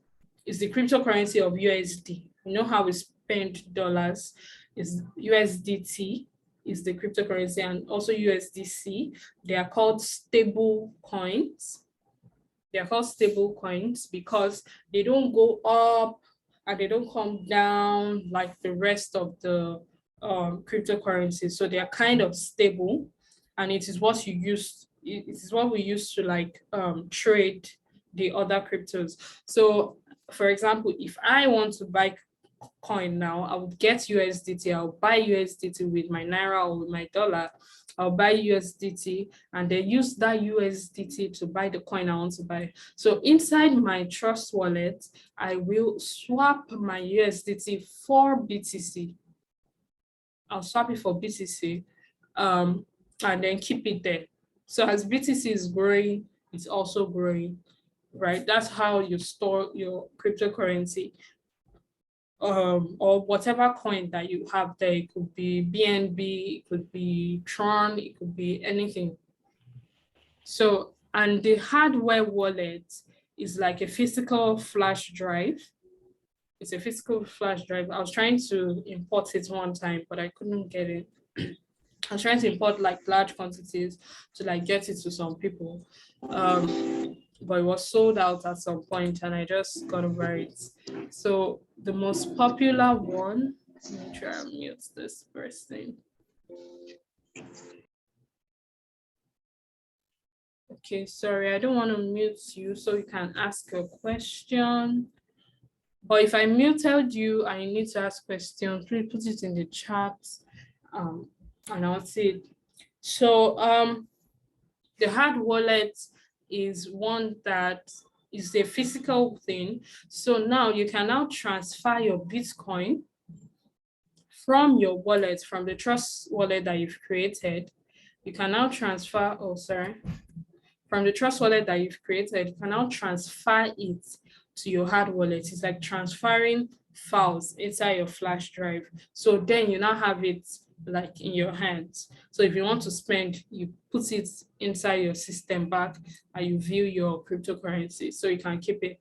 It's the cryptocurrency of USD. You know how we spend dollars? Is USDT is the cryptocurrency, and also USDC. They are called stable coins. They are called stable coins because they don't go up and they don't come down like the rest of the cryptocurrencies. So they are kind of stable, and it is what you use. It is what we use to like trade the other cryptos. So, for example, if I want to buy coin now, I would get USDT. I'll buy USDT with my Naira or with my dollar. I'll buy USDT and then use that USDT to buy the coin I want to buy. So inside my Trust wallet, I will swap my USDT for BTC. I'll swap it for BTC and then keep it there. So as BTC is growing, it's also growing, right? That's how you store your cryptocurrency. Or whatever coin that you have there. It could be BNB, it could be Tron, it could be anything. So, and the hardware wallet is like a physical flash drive. It's a physical flash drive. I was trying to import it one time, but I couldn't get it. I was trying to import like large quantities to like get it to some people. But it was sold out at some point and I just got over it. So the most popular one, let me try and mute this person. Okay, sorry, I don't want to mute you so you can ask a question. But if I muted you and you need to ask questions, please put it in the chat, and I'll see it. So the hard wallet is one that is a physical thing. So now you can now transfer your Bitcoin from your wallet, from the trust wallet that you've created. You can now transfer, from the trust wallet that you've created, you can now transfer it to your hard wallet. It's like transferring files inside your flash drive. So then you now have it like in your hands. So if you want to spend, you put it inside your system back and you view your cryptocurrency so you can keep it.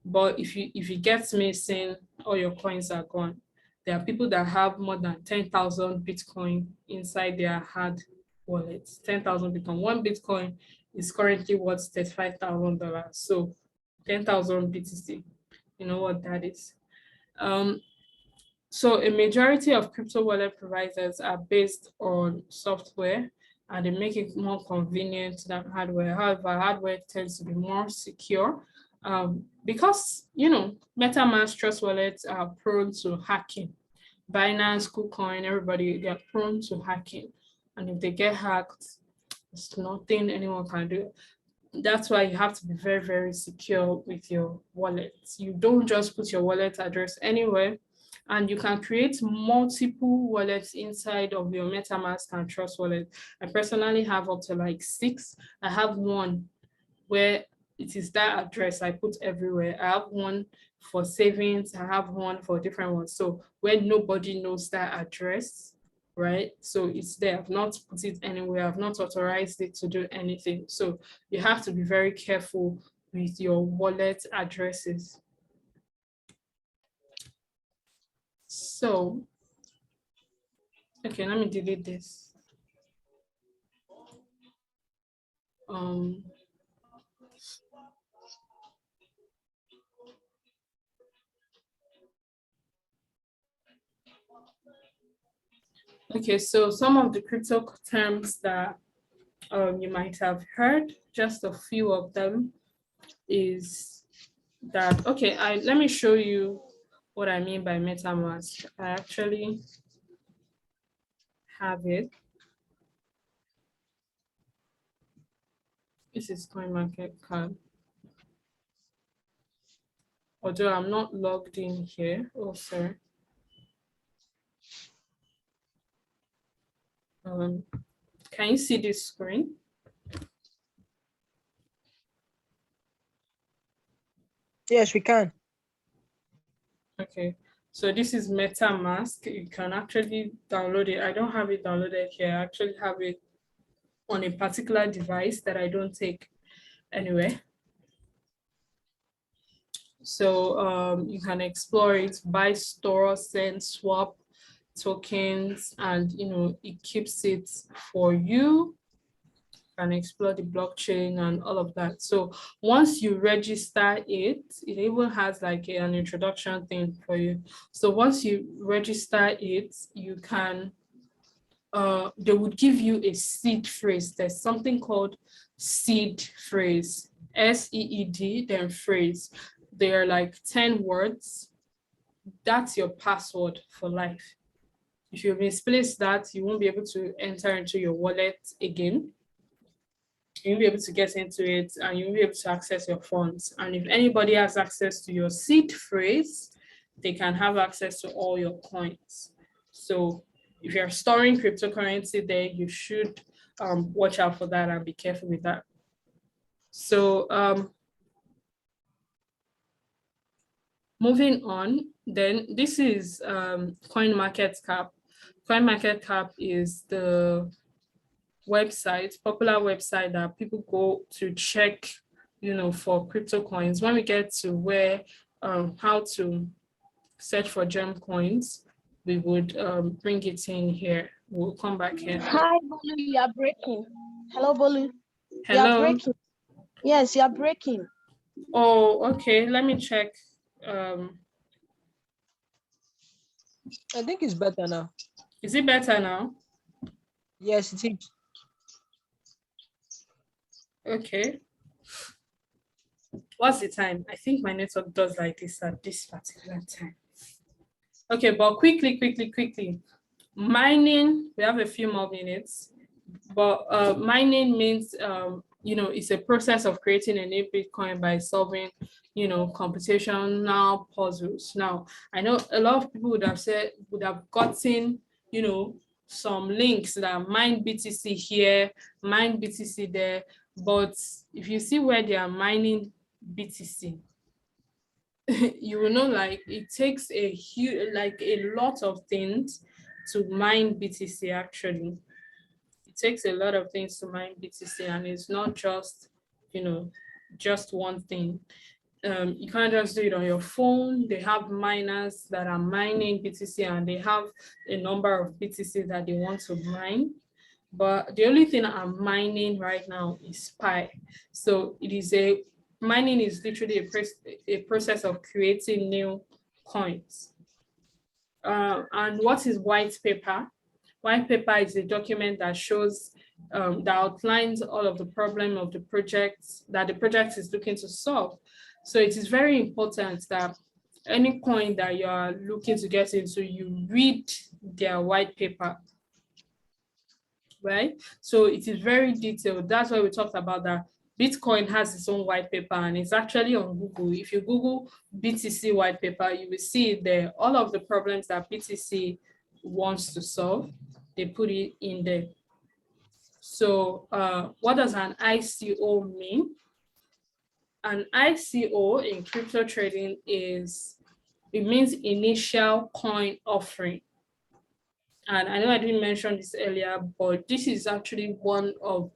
But if you get missing, all your coins are gone. There are people that have more than 10,000 Bitcoin inside their hard wallets. 10,000 Bitcoin. One Bitcoin is currently worth $35,000. So 10,000 BTC. You know what that is. So a majority of crypto wallet providers are based on software and they make it more convenient than hardware. However, hardware tends to be more secure because, MetaMask trust wallets are prone to hacking. Binance, KuCoin, everybody, they are prone to hacking. And if they get hacked, there's nothing anyone can do. That's why you have to be very, very secure with your wallet. You don't just put your wallet address anywhere, and you can create multiple wallets inside of your MetaMask and Trust wallet. I personally have up to like 6. I have one where it is that address I put everywhere. I have one for savings. I have one for different ones. So where nobody knows that address, right? So it's there. I've not put it anywhere. I've not authorized it to do anything. So you have to be very careful with your wallet addresses. So, okay, let me delete this. Okay, so some of the crypto terms that you might have heard, just a few of them, is that, okay, let me show you what I mean by MetaMask. I actually have it. This is CoinMarketCap. Although I'm not logged in here. Oh, sorry. Can you see this screen? Yes, we can. Okay, so this is MetaMask. You can actually download it. I don't have it downloaded here. I actually have it on a particular device that I don't take anywhere. So you can explore it, buy, store, send, swap tokens, and it keeps it for you. And explore the blockchain and all of that. So once you register it, it even has like an introduction thing for you. So once you register it, you can, they would give you a seed phrase. There's something called seed phrase, SEED, then phrase. They are like 10 words. That's your password for life. If you misplace that, you won't be able to enter into your wallet again. You'll be able to get into it and you'll be able to access your funds. And if anybody has access to your seed phrase, they can have access to all your coins. So if you're storing cryptocurrency there, you should watch out for that and be careful with that. So moving on, then this is CoinMarketCap. CoinMarketCap is the website, popular website that people go to check, for crypto coins. When we get to where how to search for gem coins, we would bring it in here. We'll come back here. Hi, Bolu, you are breaking. Hello, Bolu. Hello. You are breaking. Yes, you are breaking. Oh, okay. Let me check. I think it's better now. Is it better now? Yes, it is. Okay. What's the time? I think my network does like this at this particular time. Okay, but quickly. Mining, we have a few more minutes, but mining means, it's a process of creating a new Bitcoin by solving, computational puzzles. Now, I know a lot of people would have gotten, some links that mine BTC here, mine BTC there, but if you see where they are mining BTC, you will know like it takes a lot of things to mine BTC actually. It takes a lot of things to mine BTC, and it's not just, just one thing. You can't just do it on your phone. They have miners that are mining BTC, and they have a number of BTC that they want to mine. But the only thing I'm mining right now is Pi. So mining is literally a process of creating new coins. And what is white paper? White paper is a document that shows, that outlines all of the problem of the project that the project is looking to solve. So it is very important that any coin that you are looking to get into, you read their white paper, right? So it is very detailed. That's why we talked about that. Bitcoin has its own white paper, and it's actually on Google. If you Google BTC white paper, you will see there all of the problems that BTC wants to solve. They put it in there. So what does an ICO mean? An ICO in crypto trading means initial coin offering. And I know I didn't mention this earlier, but this is actually one of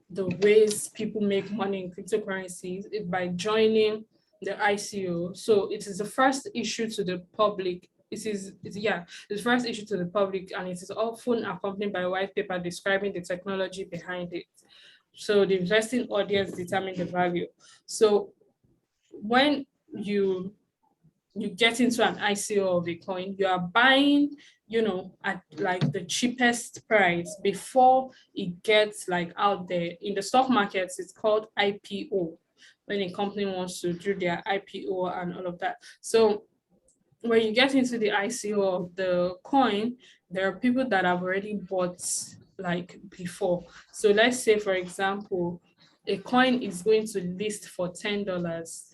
the ways people make money in cryptocurrencies is by joining the ICO. So it is the first issue to the public. It's the first issue to the public, and it is often accompanied by a white paper describing the technology behind it. So the investing audience determine the value. So when you get into an ICO of a coin, you are buying, at like the cheapest price before it gets like out there. In the stock markets, it's called IPO, when a company wants to do their IPO and all of that. So when you get into the ICO of the coin, there are people that have already bought like before. So let's say, for example, a coin is going to list for $10,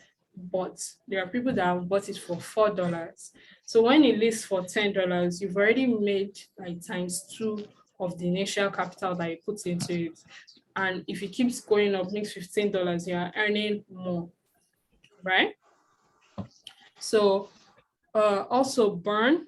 but there are people that have bought it for $4. So when it lists for $10, you've already made like ×2 of the initial capital that you put into it. And if it keeps going up, makes $15, you are earning more, right? So also burn,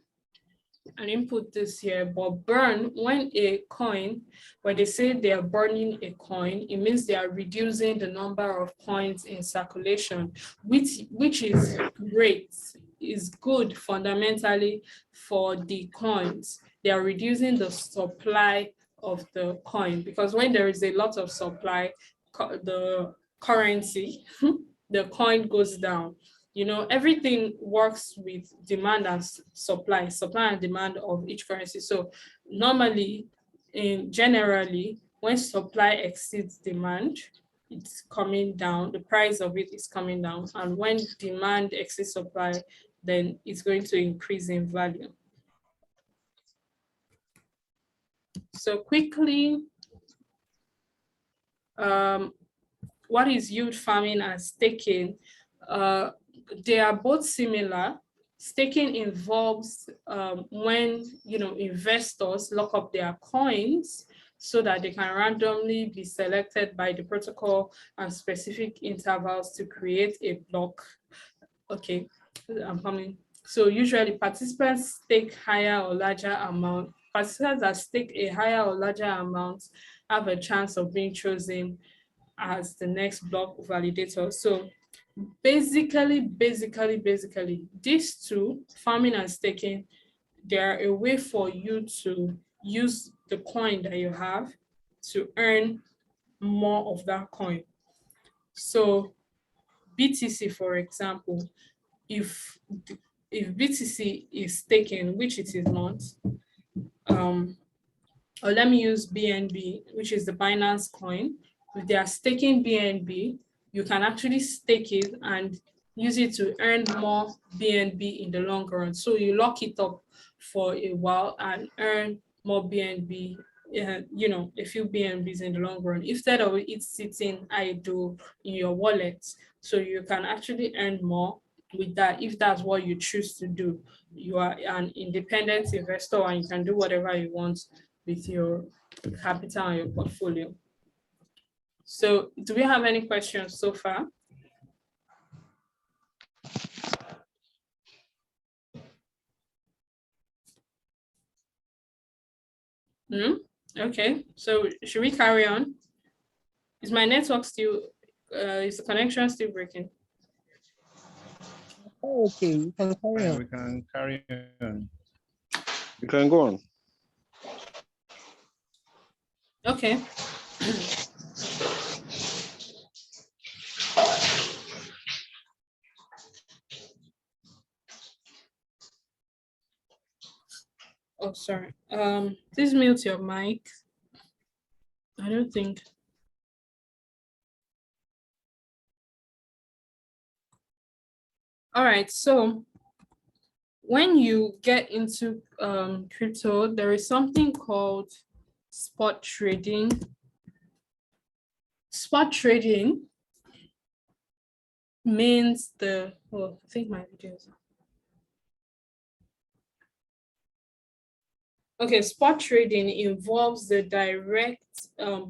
I didn't put this here, but burn, when they say they are burning a coin, it means they are reducing the number of coins in circulation, which is great, is good fundamentally for the coins. They are reducing the supply of the coin, because when there is a lot of supply, the currency, the coin goes down. Everything works with demand and supply and demand of each currency. So normally, generally, when supply exceeds demand, it's coming down, the price of it is coming down. And when demand exceeds supply, then it's going to increase in value. So quickly, what is yield farming and staking? They are both similar. Staking involves when investors lock up their coins so that they can randomly be selected by the protocol and specific intervals to create a block. Okay, I'm coming. So usually participants stake higher or larger amount. Participants that stake a higher or larger amount have a chance of being chosen as the next block validator. So basically, these two, farming and staking, they are a way for you to use the coin that you have to earn more of that coin. So BTC, for example, if BTC is staking, which it is not, or let me use BNB, which is the Binance coin. if they are staking BNB, you can actually stake it and use it to earn more BNB in the long run. So you lock it up for a while and earn more BNB, you know, a few BNBs in the long run, instead of it sitting idle in your wallet. So you can actually earn more with that if that's what you choose to do. You are an independent investor and you can do whatever you want with your capital and your portfolio. So do we have any questions so far? Okay, so should we carry on? Is my network still, is the connection still breaking? Oh, okay, you can carry on. We can carry on. You can go on. Okay. Oh, sorry. Please mute your mic. I don't think. All right, so when you get into crypto, there is something called spot trading. Spot trading means I think my video is on. Okay, spot trading involves the direct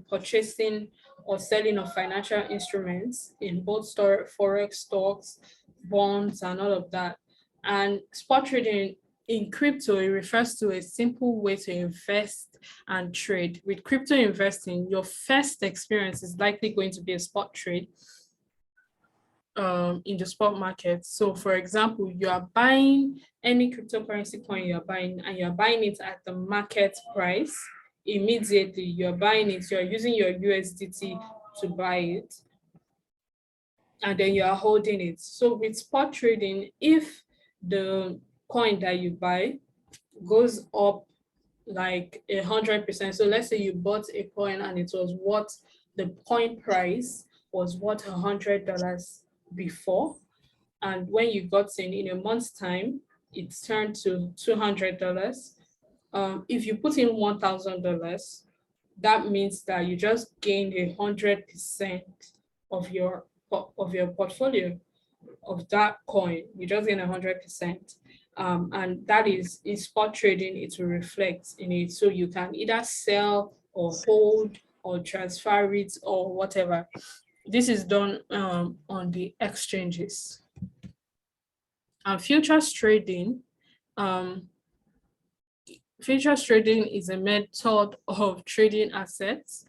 purchasing or selling of financial instruments in both forex, stocks, bonds, and all of that. And spot trading in crypto, it refers to a simple way to invest and trade. With crypto investing, your first experience is likely going to be a spot trade in the spot market. So for example, you are buying any cryptocurrency coin you're buying, and you're buying it at the market price. Immediately you're buying it, you're using your USDT to buy it, and then you are holding it. So with spot trading, if the coin that you buy goes up like 100%, so let's say you bought a coin and it was what the coin price was worth $100 before, and when you got in a month's time, it's turned to $200. If you put in $1,000, that means that you just gained 100% of your portfolio of that coin. You just gain 100%. And that is in spot trading, it will reflect in it. So you can either sell or hold or transfer it or whatever. This is done on the exchanges. And futures trading is a method of trading assets.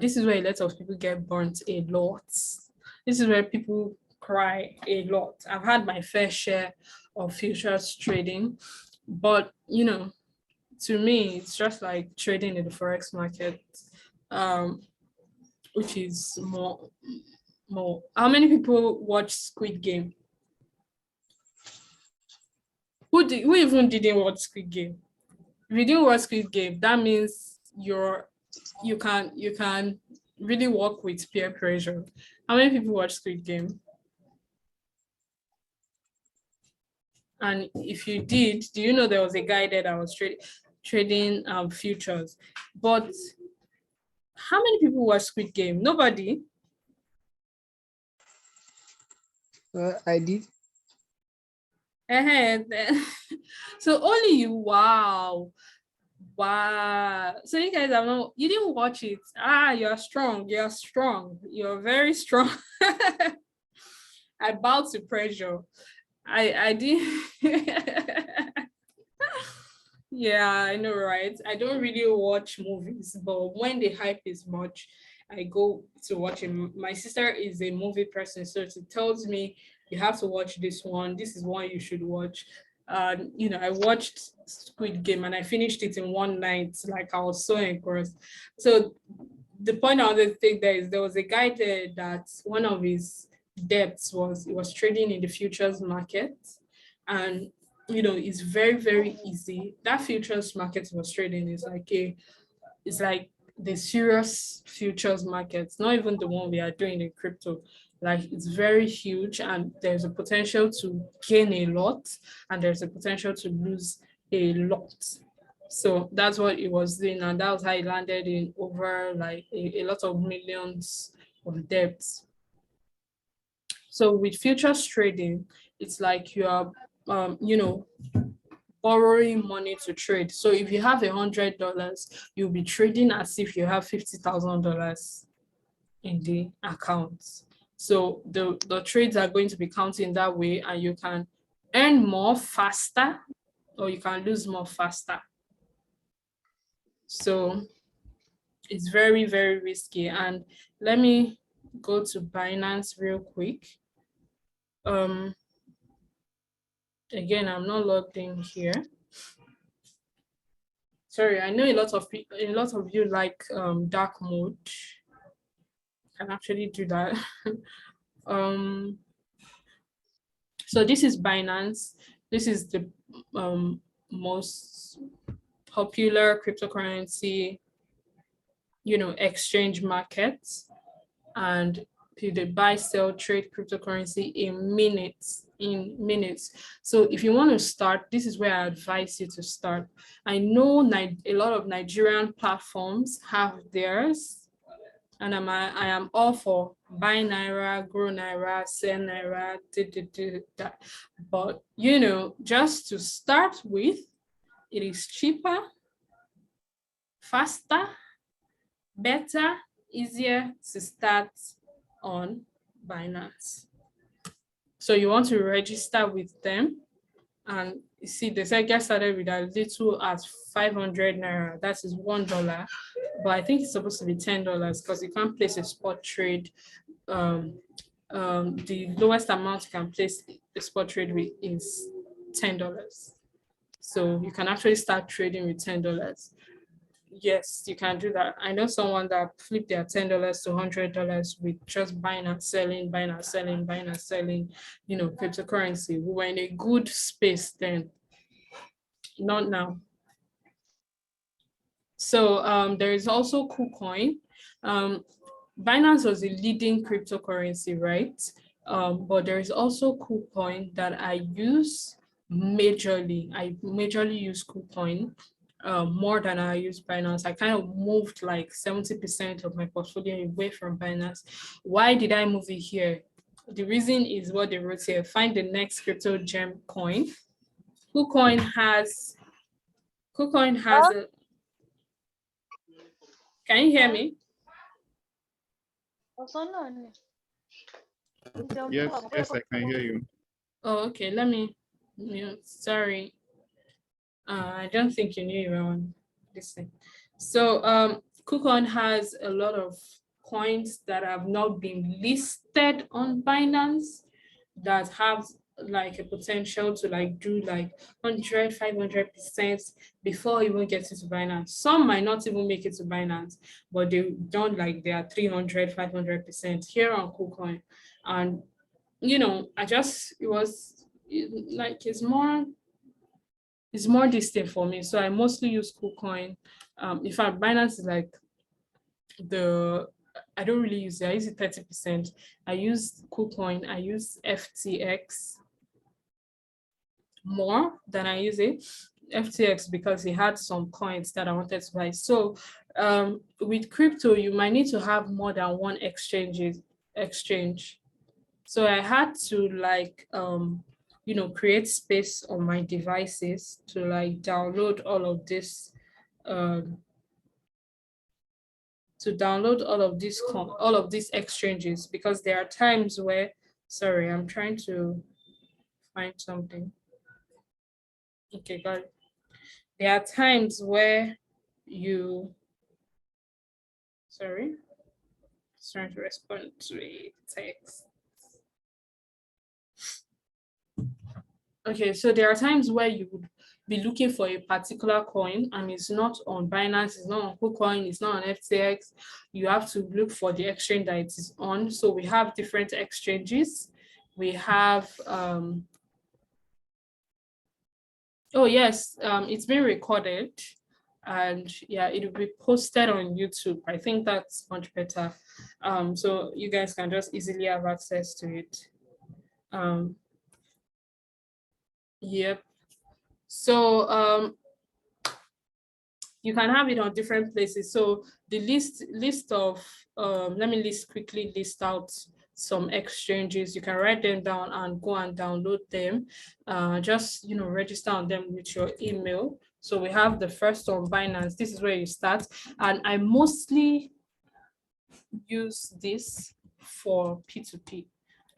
This is where a lot of people get burnt a lot. This is where people cry a lot. I've had my fair share of futures trading, but you know, to me, it's just like trading in the forex market, which is more. How many people watch Squid Game? Who even didn't watch Squid Game? If you didn't watch Squid Game, that means you can really work with peer pressure. How many people watch Squid Game? And if you did, do you know there was a guy there that was trading futures? But how many people watch Squid Game? Nobody. I did. So only you. Wow. So you guys have you didn't watch it. You're strong. You're very strong. I bow to pressure. I did. Yeah, I know, right? I don't really watch movies, but when the hype is much, I go to watch it. My sister is a movie person, so she tells me you have to watch this one. This is one you should watch. You know, I watched Squid Game and I finished it in one night. Like, I was so engrossed. So the point I wanted to take there is there was a guy there that one of his debts was he was trading in the futures market, and you know, it's very, very easy. That futures market was trading is like the serious futures markets, not even the one we are doing in crypto. Like, it's very huge, and there's a potential to gain a lot, and there's a potential to lose a lot. So that's what it was doing, and that was how it landed in over like a lot of millions of debts. So with futures trading, it's like you are, borrowing money to trade. So if you have $100, you'll be trading as if you have $50,000 in the account. So the trades are going to be counting that way, and you can earn more faster, or you can lose more faster. So it's very, very risky. And let me go to Binance real quick. Again, I'm not logged in here. Sorry, I know a lot of you like dark mode. Can actually do that. So this is Binance. This is the most popular cryptocurrency, exchange markets, and they buy, sell, trade cryptocurrency in minutes. So if you want to start, this is where I advise you to start. I know a lot of Nigerian platforms have theirs, and I am all for buy Naira, grow Naira, sell Naira, that. But just to start with, it is cheaper, faster, better, easier to start on Binance. So you want to register with them, and you see they say get started with as little as 500 Naira. That is $1, but I think it's supposed to be $10 because you can't place a spot trade. The lowest amount you can place a spot trade with is $10. So you can actually start trading with $10. Yes, you can do that. I know someone that flipped their $10 to $100 with just buying and selling, cryptocurrency. We were in a good space then, not now. So there is also KuCoin. Binance was the leading cryptocurrency, right? But there is also KuCoin that I use majorly. I majorly use KuCoin. More than I use Binance. I kind of moved like 70% of my portfolio away from Binance. Why did I move it here? The reason is what they wrote here. Find the next crypto gem coin. KuCoin has a, can you hear me? Yes, I can hear you. Oh, okay. Let me, sorry. I don't think you knew you were on this thing. So KuCoin has a lot of coins that have not been listed on Binance that have like a potential to like do like 100, 500% before even getting to Binance. Some might not even make it to Binance, but they don't like they are 300, 500% here on KuCoin. And it was like it's more distinct for me. So I mostly use KuCoin. In fact, Binance is like I don't really use it. I use it 30%. I use KuCoin. I use FTX more than I use it. FTX because it had some coins that I wanted to buy. So with crypto, you might need to have more than one exchange. So I had to like create space on my devices to like download all of this, all of these exchanges, because there are times where, sorry, I'm trying to find something. Okay, got it. There are times where sorry, just trying to respond to a text. Okay, so there are times where you would be looking for a particular coin and it's not on Binance, it's not on KuCoin, it's not on FTX. You have to look for the exchange that it is on. So we have different exchanges. We have, oh yes, it's been recorded. and yeah, it will be posted on YouTube. I think that's much better. So you guys can just easily have access to it. Yep. So you can have it on different places. So the list of let me quickly list out some exchanges. You can write them down and go and download them. Just register on them with your email. So we have the first on Binance. This is where you start, and I mostly use this for P2P.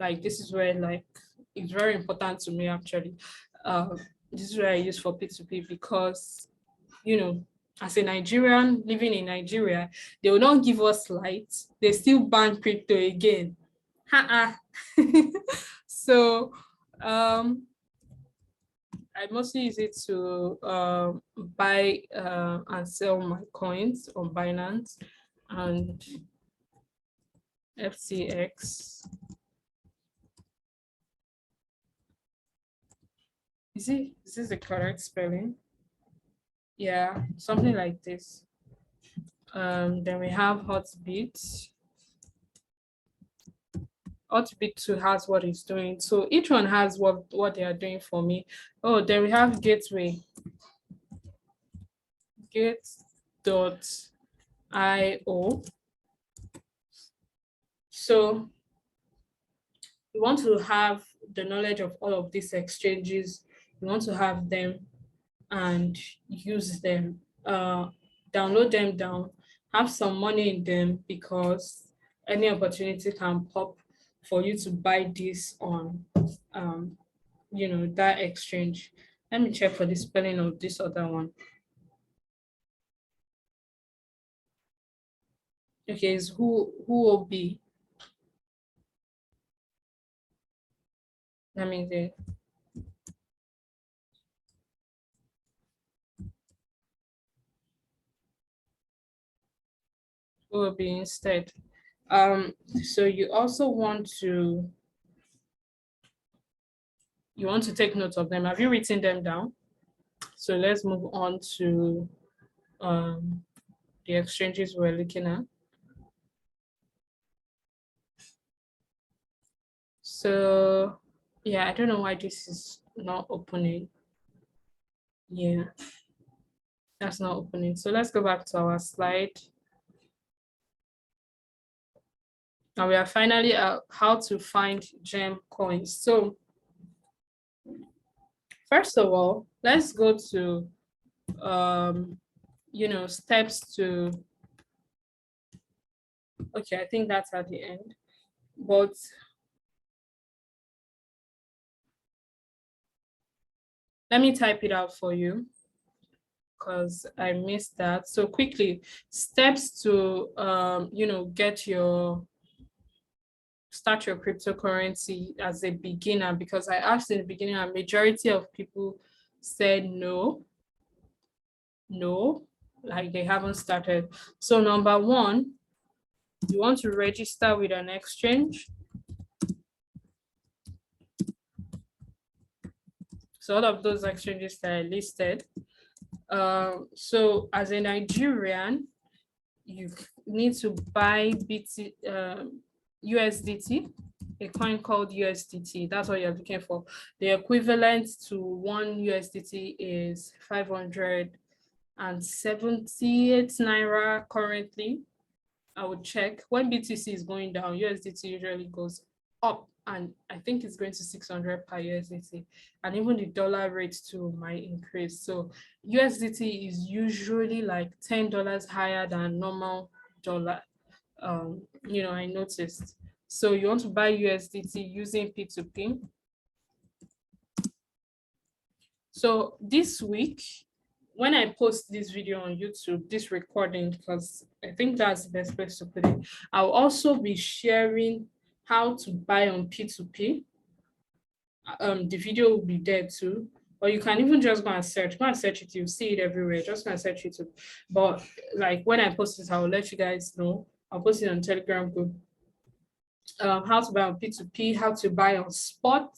Like this is where it's very important to me actually. This is where I use for P2P because as a Nigerian living in Nigeria, they will not give us light. They still ban crypto again. So I mostly use it to buy and sell my coins on Binance and FTX. Is this the correct spelling? Yeah, something like this. Then we have Hotbit. Hotbit 2 has what it's doing. So each one has what they are doing for me. Oh, then we have Gateway. Gate.io. So we want to have the knowledge of all of these exchanges. We want to have them and use them, download them down, have some money in them because any opportunity can pop for you to buy this on, that exchange. Let me check for the spelling of this other one. Okay, it's who will be. That means it. Will be instead. So you also want to take note of them. Have you written them down? So let's move on to the exchanges we're looking at. So yeah, I don't know why this is not opening. Yeah, that's not opening. So let's go back to our slide. Now we are finally at how to find gem coins. So first of all, let's go to steps to, okay, I think that's at the end, but let me type it out for you because I missed that. So quickly, steps to start your cryptocurrency as a beginner, because I asked in the beginning, a majority of people said no, like they haven't started. So number one, you want to register with an exchange. So all of those exchanges that I listed. So as a Nigerian, you need to buy USDT, a coin called USDT. That's what you're looking for. The equivalent to one USDT is 578 Naira currently. I would check. When BTC is going down, USDT usually goes up, and I think it's going to 600 per USDT, and even the dollar rate too might increase. So USDT is usually like $10 higher than normal dollar. I noticed. So you want to buy USDT using P2P. So this week, when I post this video on YouTube, this recording, because I think that's the best place to put it, I'll also be sharing how to buy on P2P. The video will be there too, or you can even just go and search it. You'll see it everywhere. Just go and search it. But like when I post it, I'll let you guys know. I'll post it on Telegram group. How to buy on P2P, how to buy on spot.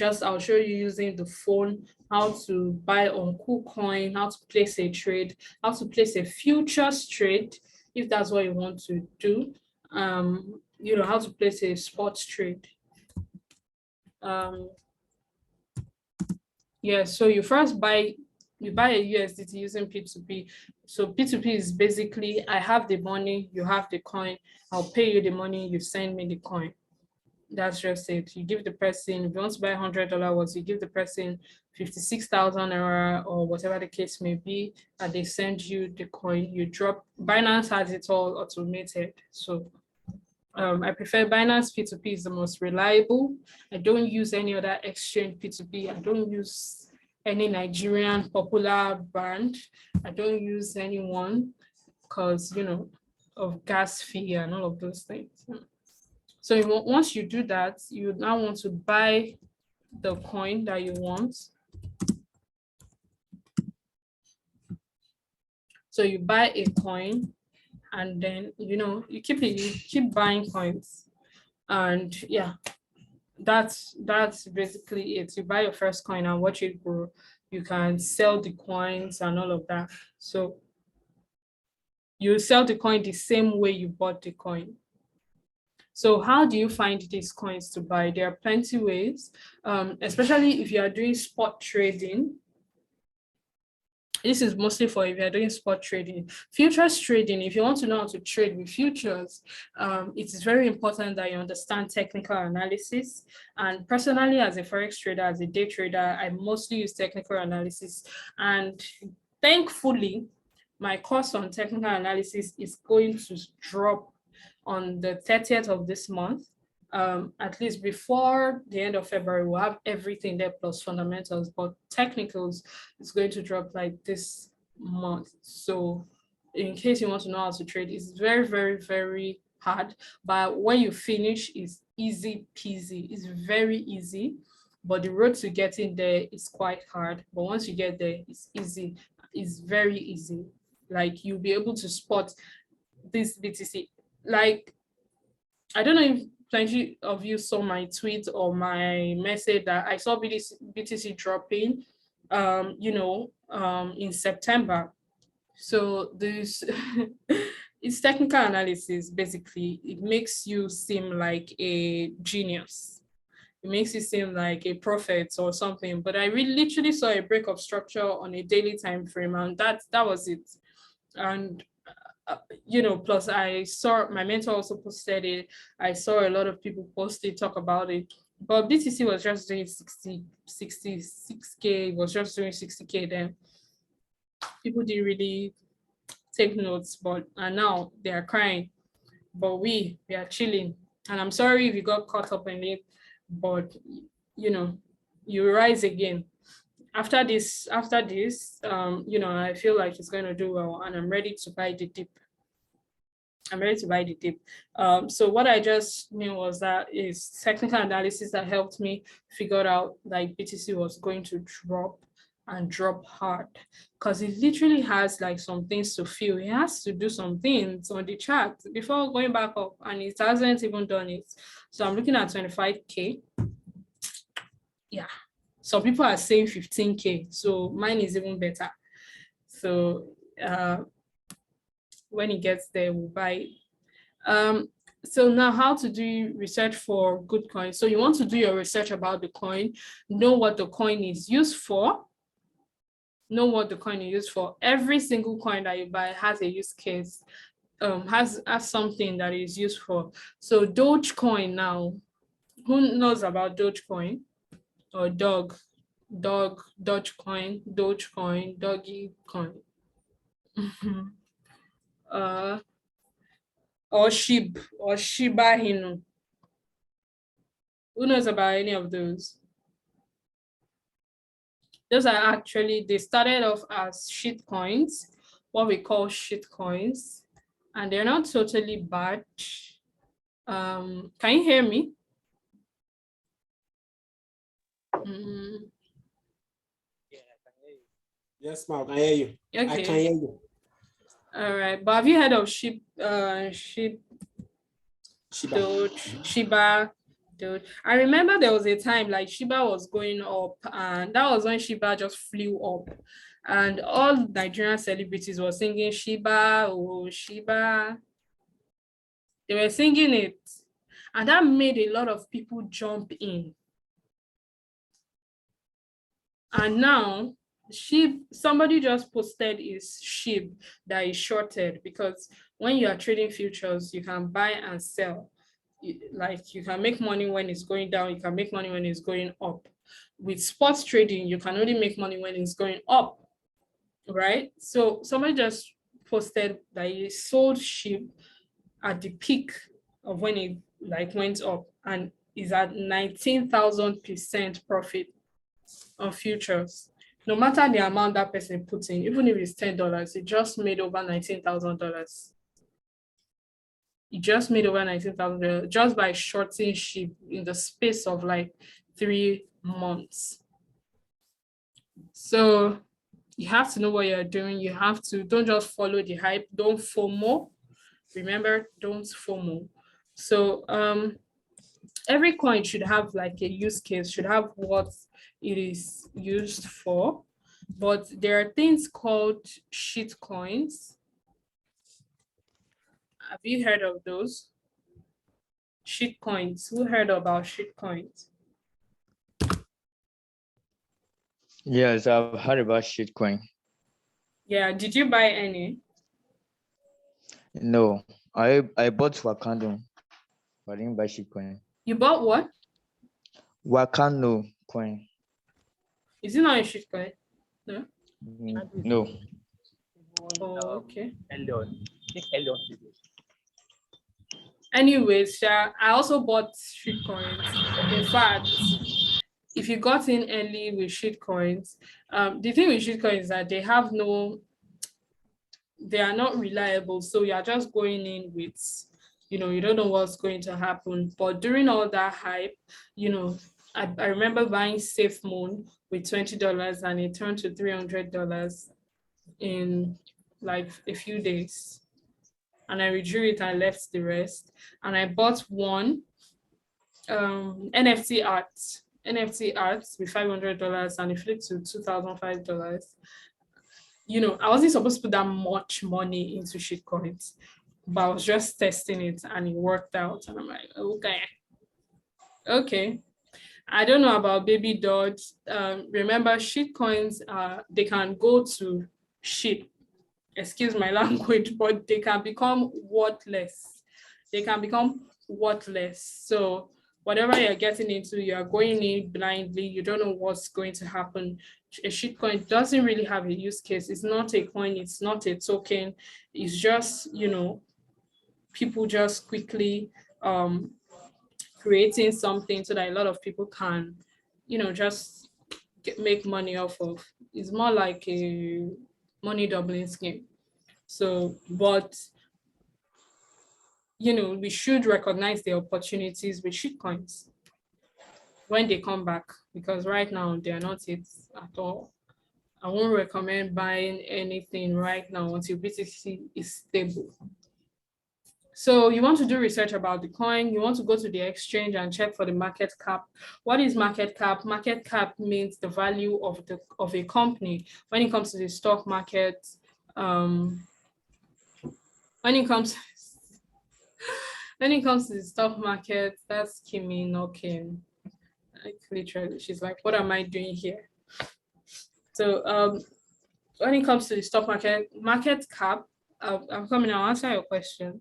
I'll show you using the phone how to buy on KuCoin, how to place a trade, how to place a futures trade if that's what you want to do. How to place a spot trade. So you buy a USDT using P2P. So P2P is basically, I have the money, you have the coin, I'll pay you the money, you send me the coin. That's just it. You give the person, if you want to buy $100, you give the person 56,000 naira or whatever the case may be, and they send you the coin, you drop. Binance has it all automated. So I prefer Binance. P2P is the most reliable. I don't use any other exchange P2P. I don't use any Nigerian popular brand. I don't use anyone because, of gas fee and all of those things. So once you do that, you now want to buy the coin that you want. So you buy a coin, and then you keep buying coins, and yeah, that's basically it. You buy your first coin and watch it grow. You can sell the coins and all of that. So you sell the coin the same way you bought the coin. So how do you find these coins to buy? There are plenty ways, especially if you are doing spot trading. This is mostly for if you're doing spot trading. Futures trading, if you want to know how to trade with futures, it is very important that you understand technical analysis. And personally, as a Forex trader, as a day trader, I mostly use technical analysis. And thankfully, my course on technical analysis is going to drop on the 30th of this month. At least before the end of February, we'll have everything there plus fundamentals, but technicals is going to drop like this month. So in case you want to know how to trade, it's very, very, very hard. But when you finish, it's easy peasy. It's very easy, but the road to getting there is quite hard. But once you get there, it's easy. It's very easy. Like you'll be able to spot this BTC. Like, I don't know if plenty of you saw my tweet or my message that I saw BTC dropping, in September. So this it's technical analysis. Basically, it makes you seem like a genius. It makes you seem like a prophet or something. But I really literally saw a break of structure on a daily time frame, and that was it. And plus I saw my mentor also posted it. I saw a lot of people post it, talk about it. But BTC was just doing 66K, it was just doing 60K then. People didn't really take notes, and now they are crying. But we are chilling. And I'm sorry if you got caught up in it, but you rise again. After this, I feel like it's going to do well, and I'm ready to buy the dip. So what I just knew was that is technical analysis that helped me figure out like BTC was going to drop and drop hard, because it literally has like some things to feel. It has to do some things on the chart before going back up, and it hasn't even done it. So I'm looking at 25K. Yeah. Some people are saying 15K, so mine is even better. So when it gets there, we'll buy it. So now how to do research for good coins. So you want to do your research about the coin, know what the coin is used for. Every single coin that you buy has a use case, has something that is used for. So Dogecoin now, who knows about Dogecoin? Or Dogecoin, Doggy coin. Or Shiba Inu. Who knows about any of those? Those are actually, they started off as shit coins, what we call shit coins, and they're not totally bad. Can you hear me? Yes, ma'am, I hear you. Okay. I can hear you. All right, but have you heard of Shiba, Dude, I remember there was a time like Shiba was going up, and that was when Shiba just flew up, and all Nigerian celebrities were singing Shiba, oh Shiba. They were singing it, and that made a lot of people jump in. And now somebody just posted is SHIB that is shorted, because when you are trading futures, you can buy and sell. Like you can make money when it's going down, you can make money when it's going up. With sports trading, you can only make money when it's going up, right? So somebody just posted that he sold SHIB at the peak of when it like went up, and is at 19,000% profit on futures. No matter the amount that person puts in, even if it's $10, it just made over $19,000. It just made over $19,000 just by shorting SHIB in the space of like 3 months. So you have to know what you're doing. You have to, don't just follow the hype. Don't FOMO. Remember, don't FOMO. So every coin should have like a use case, should have what it is used for. But there are things called shit coins. Have you heard of those? Shit coins. Who heard about shit coins? Yes, I've heard about shitcoin. Yeah, did you buy any? No, I bought Wakando, but I didn't buy shitcoin. You bought what? Wakando coin. Is it not a shit coin? No. No. Oh, okay. Anyways, I also bought shit coins. In fact, if you got in early with shit coins, the thing with shit coins is that they are not reliable. So you're just going in with, you don't know what's going to happen. But during all that hype, I remember buying Safe Moon with $20 and it turned to $300 in like a few days. And I withdrew it and left the rest. And I bought one NFT art with $500 and it flipped to $2,005. I wasn't supposed to put that much money into shit coins, but I was just testing it and it worked out. And I'm like, okay. I don't know about baby dogs. Remember, shit coins, they can go to shit. Excuse my language, but they can become worthless. So whatever you're getting into, you're going in blindly. You don't know what's going to happen. A shitcoin doesn't really have a use case. It's not a coin. It's not a token. It's just, people just quickly creating something so that a lot of people can, just make money off of. It's more like a money doubling scheme. So, but, we should recognize the opportunities with shitcoins when they come back, because right now they are not it at all. I won't recommend buying anything right now until BTC is stable. So you want to do research about the coin, you want to go to the exchange and check for the market cap. What is market cap? Market cap means the value of a company when it comes to the stock market. When it comes to the stock market, that's Kimi knocking. Like literally, she's like, what am I doing here? So when it comes to the stock market cap, I'm coming, I'll answer your question.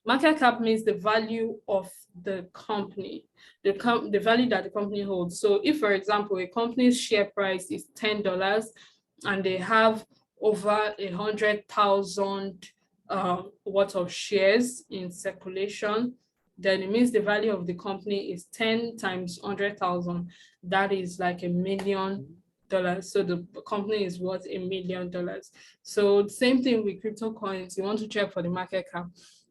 Market cap means the value of the company, the value that the company holds. So if, for example, a company's share price is $10 and they have over 100,000 worth of shares in circulation, then it means the value of the company is 10 times 100,000. That is like $1 million. So the company is worth $1 million. So same thing with crypto coins. You want to check for the market cap.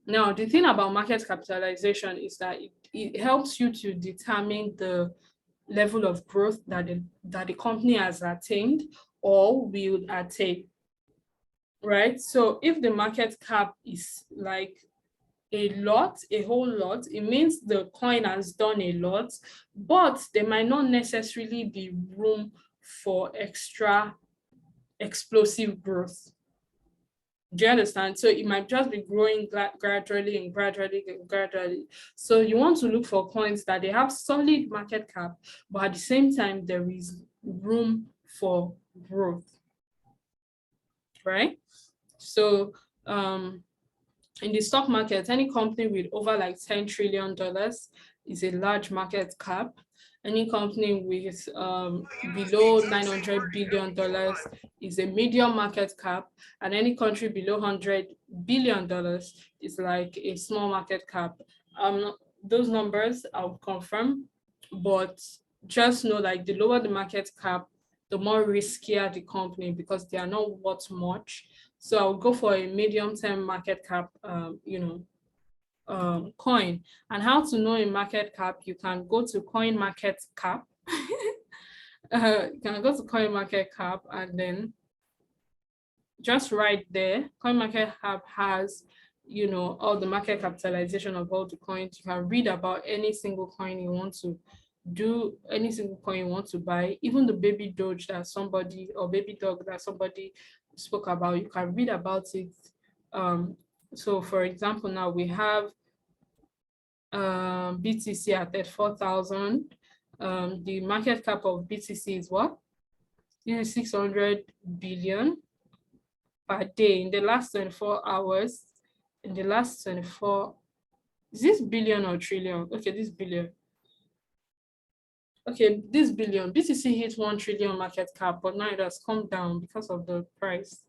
Now, the thing about market capitalization is that it helps you to determine the level of growth that the company has attained or will attain, right? So if the market cap is like a lot, a whole lot, it means the coin has done a lot, but there might not necessarily be room for extra explosive growth. Do you understand? So it might just be growing gradually and gradually and gradually. So you want to look for coins that they have solid market cap, but at the same time, there is room for growth, right? So in the stock market, any company with over like $10 trillion is a large market cap. Any company with below $900 billion is a medium market cap, and any country below $100 billion is like a small market cap. Those numbers I'll confirm, but just know like the lower the market cap, the more riskier the company because they are not worth much. So I'll go for a medium-term market cap, coin. And how to know a market cap? You can go to Coin Market Cap. You can go to Coin Market Cap and then just right there, Coin Market Cap has, all the market capitalization of all the coins. You can read about any single coin you want to do, any single coin you want to buy, even the baby Doge that somebody, or baby dog that somebody spoke about, you can read about it. So for example, now we have BTC at 34,000. The market cap of BTC is what? 600 billion per day in the last 24 hours. In the last 24, is this billion or trillion? Okay, this billion. Okay, this billion. BTC hit 1 trillion market cap, but now it has come down because of the price.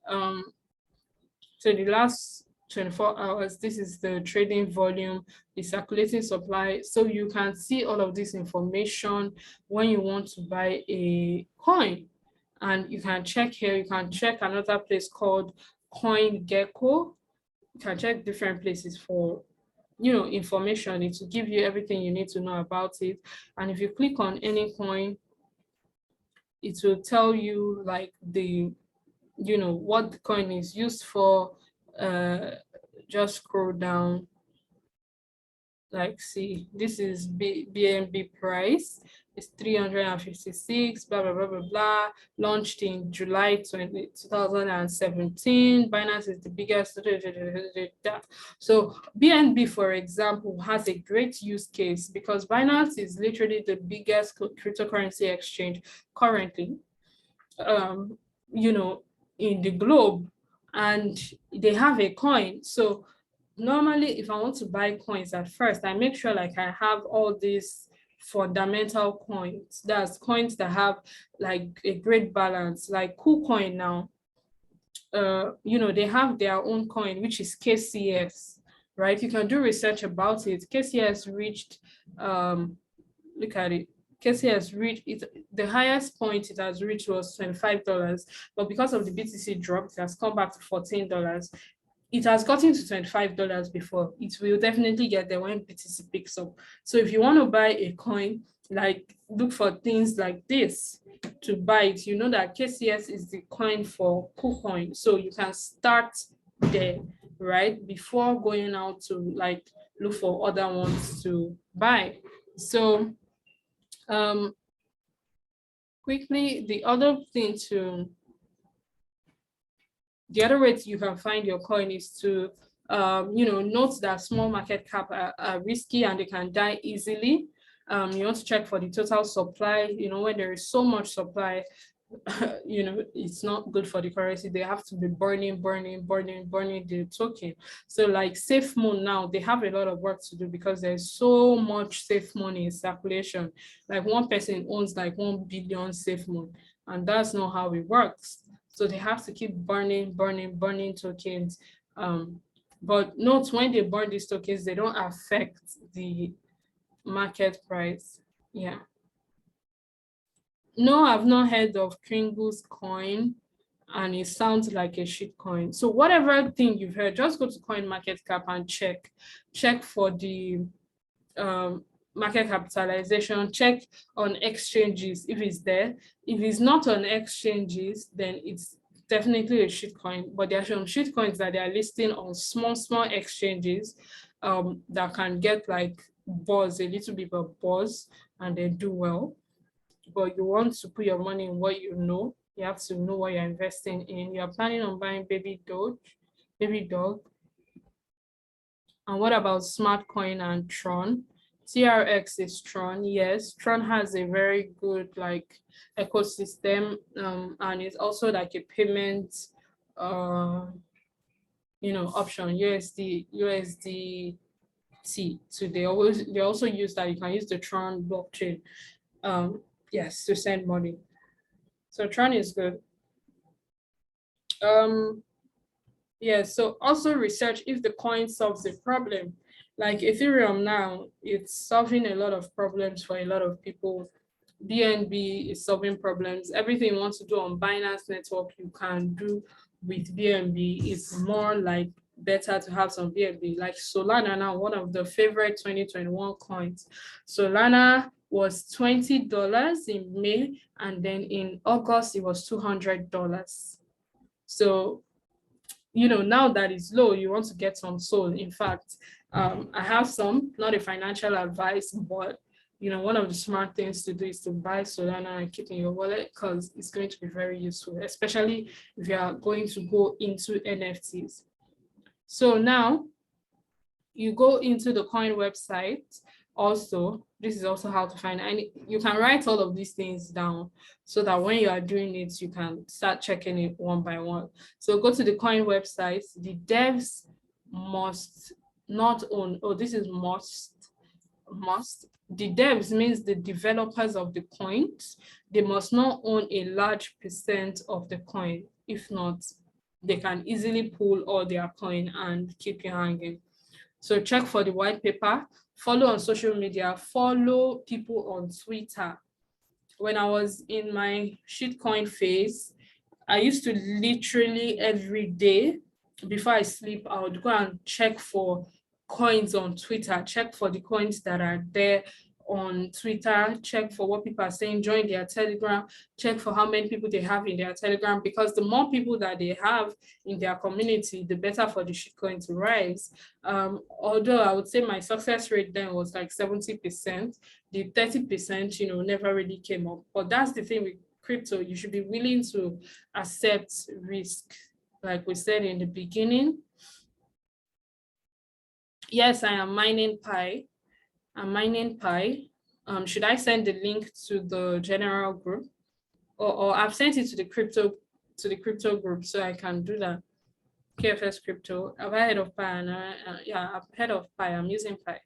So the last 24 hours, this is the trading volume, the circulating supply. So you can see all of this information when you want to buy a coin. And you can check here, you can check another place called CoinGecko. You can check different places for information. It will give you everything you need to know about it. And if you click on any coin, it will tell you like the what the coin is used for. Just scroll down, like see, this is BNB price. It's 356, blah blah blah blah blah. Launched in July 2017. Binance is the biggest. So BNB, for example, has a great use case because Binance is literally the biggest cryptocurrency exchange currently, in the globe, and they have a coin. So normally, if I want to buy coins at first, I make sure like I have all these fundamental coins. That's coins that have like a great balance, like KuCoin now. They have their own coin, which is KCS, right? You can do research about it. KCS reached, look at it. KCS reached it, the highest point it has reached was $25, but because of the BTC drop, it has come back to $14. It has gotten to $25 before. It will definitely get there when BTC picks up. So if you want to buy a coin, like look for things like this to buy it. You know that KCS is the coin for KuCoin. So you can start there, right? Before going out to like look for other ones to buy. So quickly, the other way you can find your coin is to, note that small market cap are risky and they can die easily. You want to check for the total supply. When there is so much supply, it's not good for the currency. They have to be burning the token. So like SafeMoon now, they have a lot of work to do because there's so much safe money in circulation. Like one person owns like 1 billion SafeMoon, and that's not how it works. So they have to keep burning tokens. But note when they burn these tokens, they don't affect the market price. Yeah. No, I've not heard of Kringle's coin, and it sounds like a shit coin. So whatever thing you've heard, just go to CoinMarketCap and check for the market capitalization. Check on exchanges if it's there. If it's not on exchanges, then it's definitely a shitcoin, but there are some shitcoins that they are listing on small exchanges that can get like buzz, a little bit of buzz, and they do well. But you want to put your money in what you know. You have to know what you're investing in. You're planning on buying baby dog. And what about Smartcoin and Tron? TRX is Tron. Yes, Tron has a very good like ecosystem, and it's also like a payment option, USDT. So they also use that. You can use the Tron blockchain, yes, to send money. So Tron is good. Yeah, so also research if the coin solves the problem. Like Ethereum now, it's solving a lot of problems for a lot of people. BNB is solving problems. Everything you want to do on Binance Network, you can do with BNB. It's more like better to have some BNB. Like Solana now, one of the favorite 2021 coins. Solana was $20 in May, and then in August, it was $200. So now that it's low, you want to get some sold. In fact, I have some, not a financial advice, but one of the smart things to do is to buy Solana and keep in your wallet, because it's going to be very useful, especially if you are going to go into NFTs. So now you go into the coin website. Also, this is also how to find, and you can write all of these things down so that when you are doing it, you can start checking it one by one. So go to the coin website. The devs must not own, this is must. The devs means the developers of the coins. They must not own a large percent of the coin. If not, they can easily pull all their coin and keep you hanging. So check for the white paper, follow on social media, follow people on Twitter. When I was in my shitcoin phase, I used to literally every day before I sleep, I would go and check for coins on Twitter, check for the coins that are there on Twitter, check for what people are saying, join their Telegram, check for how many people they have in their Telegram, because the more people that they have in their community, the better for the shitcoin to rise. Although I would say my success rate then was like 70%, the 30%, never really came up. But that's the thing with crypto, you should be willing to accept risk. Like we said in the beginning, yes, I am mining Pi. I'm mining Pi. Should I send the link to the general group, or I've sent it to the crypto group, so I can do that. KFS crypto. I've heard of Pi, and I've heard of Pi. I'm using Pi.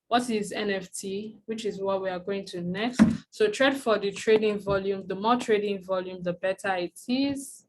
What is NFT, which is what we are going to next. So trade for the trading volume. The more trading volume, the better it is.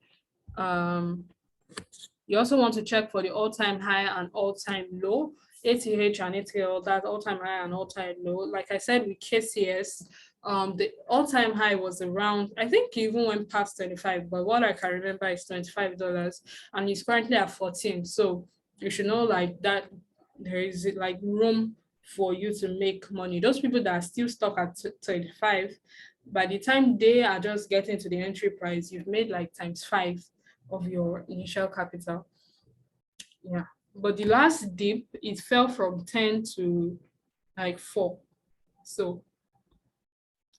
You also want to check for the all-time high and all-time low. ATH and ATL, that's all-time high and all-time low. Like I said with KCS, the all-time high was around, I think it even went past 25, but what I can remember is $25, and it's currently at 14. So you should know like that there is like room for you to make money. Those people that are still stuck at 25, by the time they are just getting to the entry price, you've made like ×5 of your initial capital. Yeah, but the last dip, it fell from 10 to like 4. So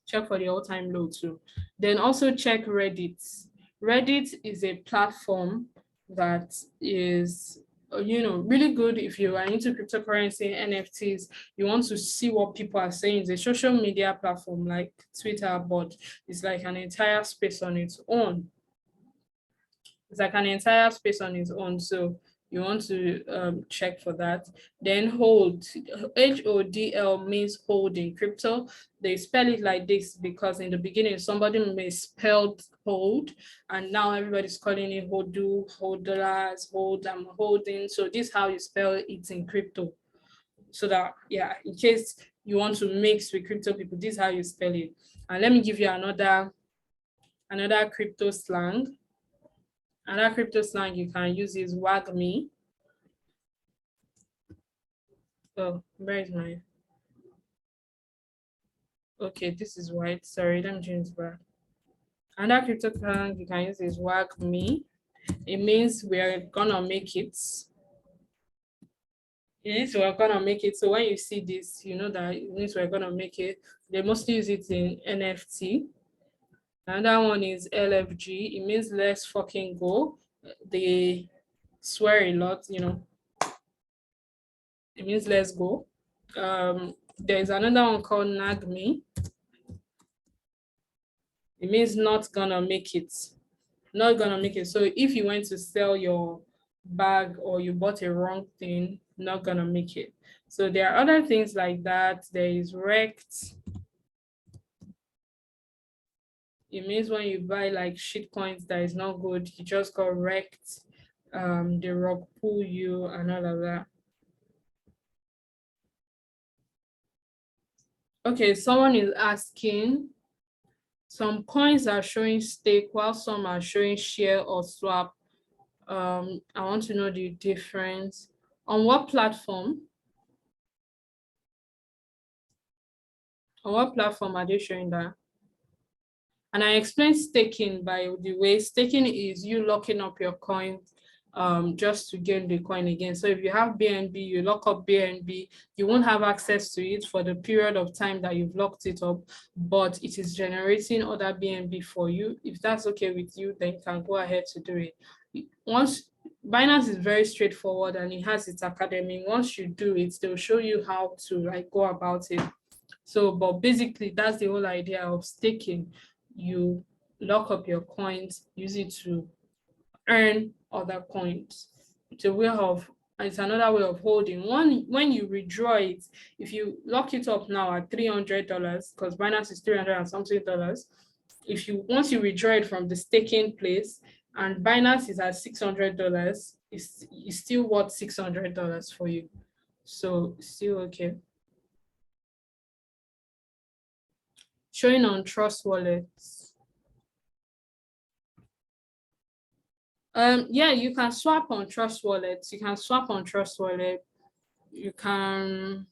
check for the all-time low too. Then also check Reddit. Reddit is a platform that is really good if you are into cryptocurrency, NFTs. You want to see what people are saying. It's a social media platform like Twitter, but it's like an entire space on its own. So you want to check for that. Then hold. HODL means hold in crypto. They spell it like this because in the beginning somebody misspelled hold, and now everybody's calling it hodu, hodlers, hold, I'm holding. So this is how you spell it in crypto. So that, in case you want to mix with crypto people, this is how you spell it. And let me give you another crypto slang. Another crypto slang you can use is wag me. Oh, where is my? Okay, this is white. Sorry, let me change back. Another cryptocurrency you can use is WAGME. It means we're gonna make it. It means we're gonna make it. So when you see this, you know that it means we're gonna make it. They mostly use it in NFT. Another one is LFG. It means let's fucking go. They swear a lot, you know. It means let's go. There's another one called NAGME. It means not gonna make it. Not gonna make it. So if you went to sell your bag or you bought a wrong thing, not gonna make it. So there are other things like that. There is wrecked. It means when you buy like shit coins that is not good, you just got wrecked. The rug pull you and all of that. Okay, someone is asking, some coins are showing stake while some are showing share or swap. I want to know the difference. On what platform? On what platform are they showing that? And I explained staking, by the way. Staking is you locking up your coin just to gain the coin again. So if you have BNB, you lock up BNB, you won't have access to it for the period of time that you've locked it up, but it is generating other BNB for you. If that's okay with you, then you can go ahead to do it. Once Binance is very straightforward and it has its academy. Once you do it, they'll show you how to like go about it. So, but basically that's the whole idea of staking. You lock up your coins, use it to earn other coins. It's another way of holding. When you withdraw it, if you lock it up now at $300, because Binance is 300 and something dollars, once you withdraw it from the staking place and Binance is at $600, it's still worth $600 for you. So still okay. Showing on Trust Wallets. Yeah, you can swap on Trust Wallets. You can swap on Trust Wallet. You can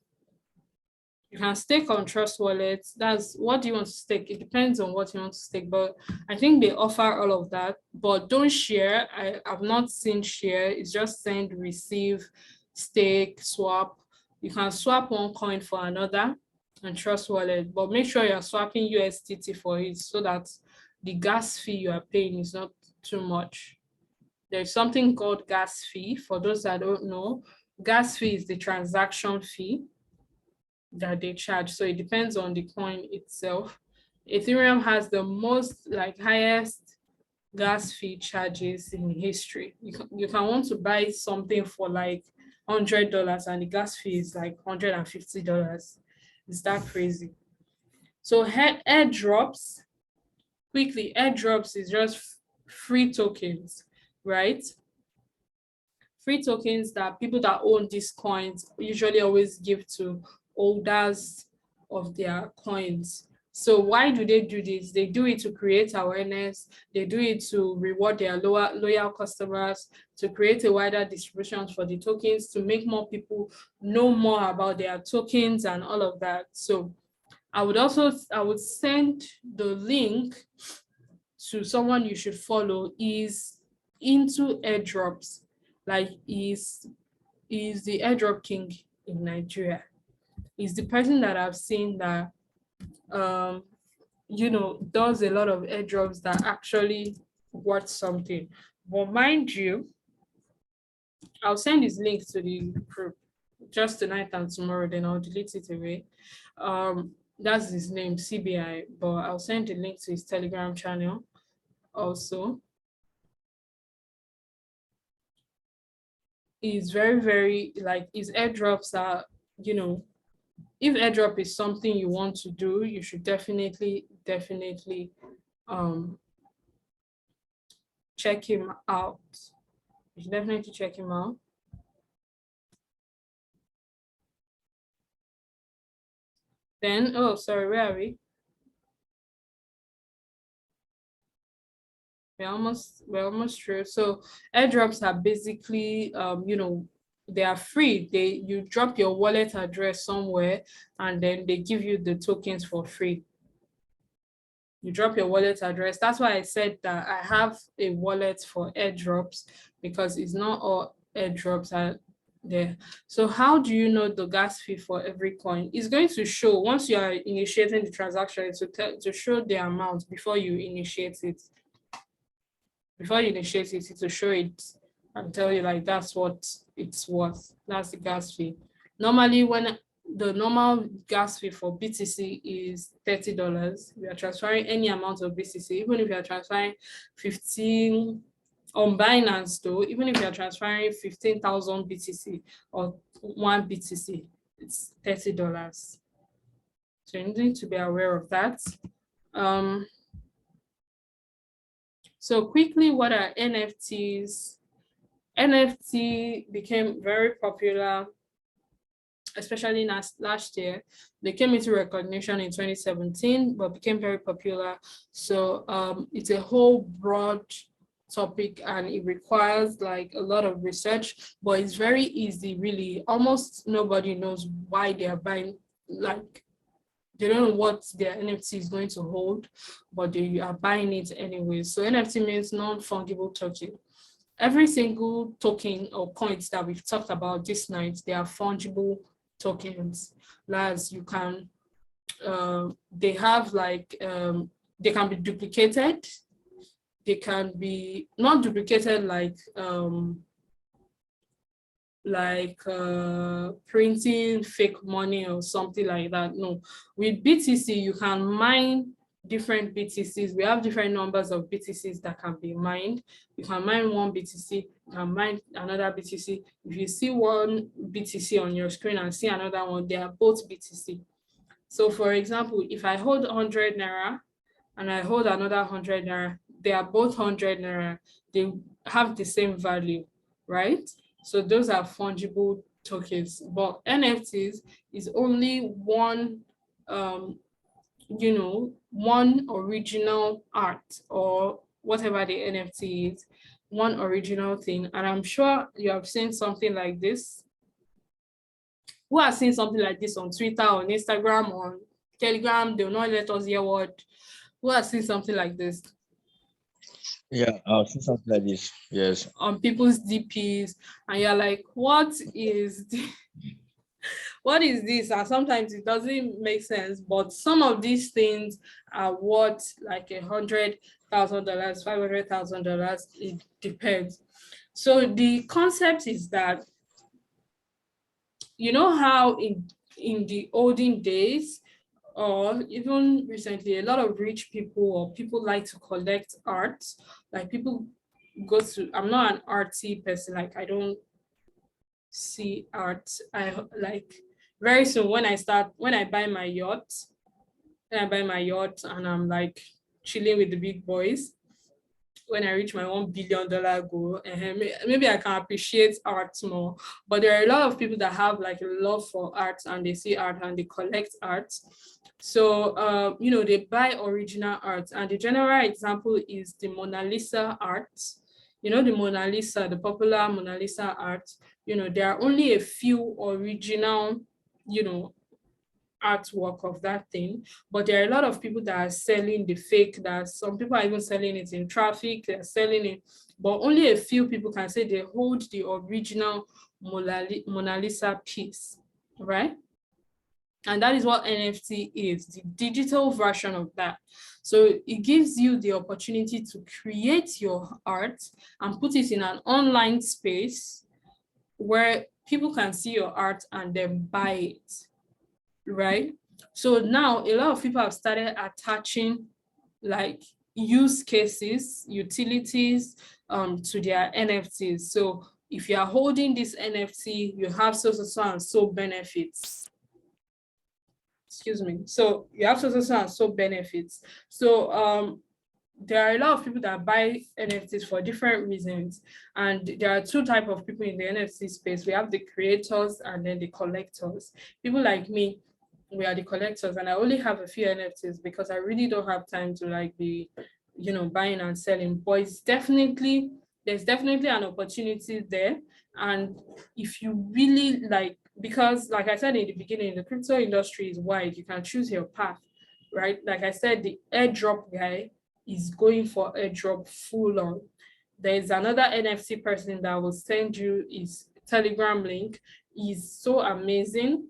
stake on Trust Wallets. That's what do you want to stake? It depends on what you want to stake, but I think they offer all of that. But don't share. I've not seen share. It's just send, receive, stake, swap. You can swap one coin for another and Trust Wallet, but make sure you're swapping USDT for it so that the gas fee you are paying is not too much. There's something called gas fee. For those that don't know, gas fee is the transaction fee that they charge. So it depends on the coin itself. Ethereum has the most highest gas fee charges in history. You can want to buy something for like $100 and the gas fee is like $150. Is that crazy? So airdrops, quickly, airdrops is just free tokens, right? Free tokens that people that own these coins usually always give to holders of their coins. So why do they do this? They do it to create awareness. They do it to reward their loyal customers, to create a wider distribution for the tokens, to make more people know more about their tokens and all of that. So I would send the link to someone you should follow is into airdrops. Like is the airdrop king in Nigeria. Is the person that I've seen that does a lot of airdrops that actually worth something. But mind you, I'll send his link to the group just tonight and tomorrow, then I'll delete it away. That's his name, CBI, but I'll send the link to his Telegram channel also. Is very, very his airdrops are, if airdrop is something you want to do, you should definitely check him out. You should definitely check him out. Then, oh, sorry, where are we? We're almost through. So airdrops are basically, they are free. You drop your wallet address somewhere and then they give you the tokens for free. You drop your wallet address. That's why I said that I have a wallet for airdrops, because it's not all airdrops are there. So how do you know the gas fee for every coin? It's going to show once you are initiating the transaction to show the amount before you initiate it. Before you initiate it, to show it and tell you like that's what it's worth. That's the gas fee. Normally, when the normal gas fee for BTC is $30, we are transferring any amount of BTC, even if you are transferring 15 on Binance though, even if you are transferring 15,000 BTC or 1 BTC, it's $30. So you need to be aware of that. So quickly, what are NFTs? NFT became very popular, especially last year. They came into recognition in 2017, but became very popular. So it's a whole broad topic and it requires like a lot of research, but it's very easy, really. Almost nobody knows why they are buying, like they don't know what their NFT is going to hold, but they are buying it anyway. So NFT means non-fungible token. Every single token or coins that we've talked about this night, they are fungible tokens. As you can, they have like, they can be duplicated. They can be not duplicated like printing fake money or something like that. No, with BTC, you can mine different BTCs. We have different numbers of BTCs that can be mined. You can mine one BTC, you can mine another BTC. If you see one BTC on your screen and see another one, they are both BTC. So for example, if I hold 100 Naira and I hold another 100 Naira, they are both 100 Naira. They have the same value, right? So those are fungible tokens, but NFTs is only one, one original art or whatever the NFT is, one original thing. And I'm sure you have seen something like this. Who has seen something like this on Twitter, on Instagram, on Telegram? They will not let us hear what. Who has seen something like this? Yeah, I've seen something like this. Yes. On people's DPs, and you're like, what is what is this? And sometimes it doesn't make sense, but some of these things are worth like $100,000, $500,000. It depends. So the concept is that, you know how in the olden days, or even recently, a lot of rich people or people like to collect art. Like people go to, I'm not an arty person, like I don't see art. I like very soon when I buy my yacht, and I'm like chilling with the big boys, when I reach my $1 billion goal, and maybe I can appreciate art more. But there are a lot of people that have like a love for art and they see art and they collect art. So, they buy original art. And the general example is the Mona Lisa art. The Mona Lisa, the popular Mona Lisa art, there are only a few original, artwork of that thing, but there are a lot of people that are selling the fake, that some people are even selling it in traffic, they're selling it, but only a few people can say they hold the original Mona Lisa piece, right? And that is what NFT is, the digital version of that. So it gives you the opportunity to create your art and put it in an online space where people can see your art and then buy it, right? So now a lot of people have started attaching like use cases, utilities to their NFTs. So if you are holding this NFT, you have so and so benefits. Excuse me. So you have so and so benefits. So there are a lot of people that buy NFTs for different reasons. And there are two types of people in the NFT space. We have the creators and then the collectors. People like me, we are the collectors, and I only have a few NFTs because I really don't have time to like be, buying and selling. But there's definitely an opportunity there. And if you really like, because like I said in the beginning, the crypto industry is wide, you can choose your path, right? Like I said, the airdrop guy is going for airdrop full on. There's another NFT person that will send you his Telegram link. Is so amazing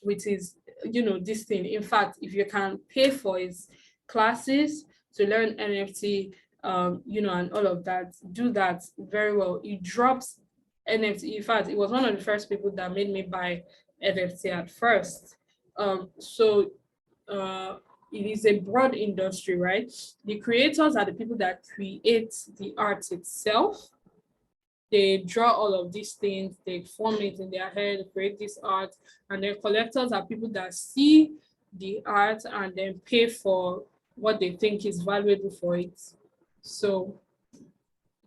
with his, this thing. In fact, if you can pay for his classes to learn NFT, and all of that, do that very well. He drops NFT. In fact, it was one of the first people that made me buy NFT at first. So it is a broad industry, right? The creators are the people that create the art itself. They draw all of these things, they form it in their head, create this art, and then collectors are people that see the art and then pay for what they think is valuable for it. So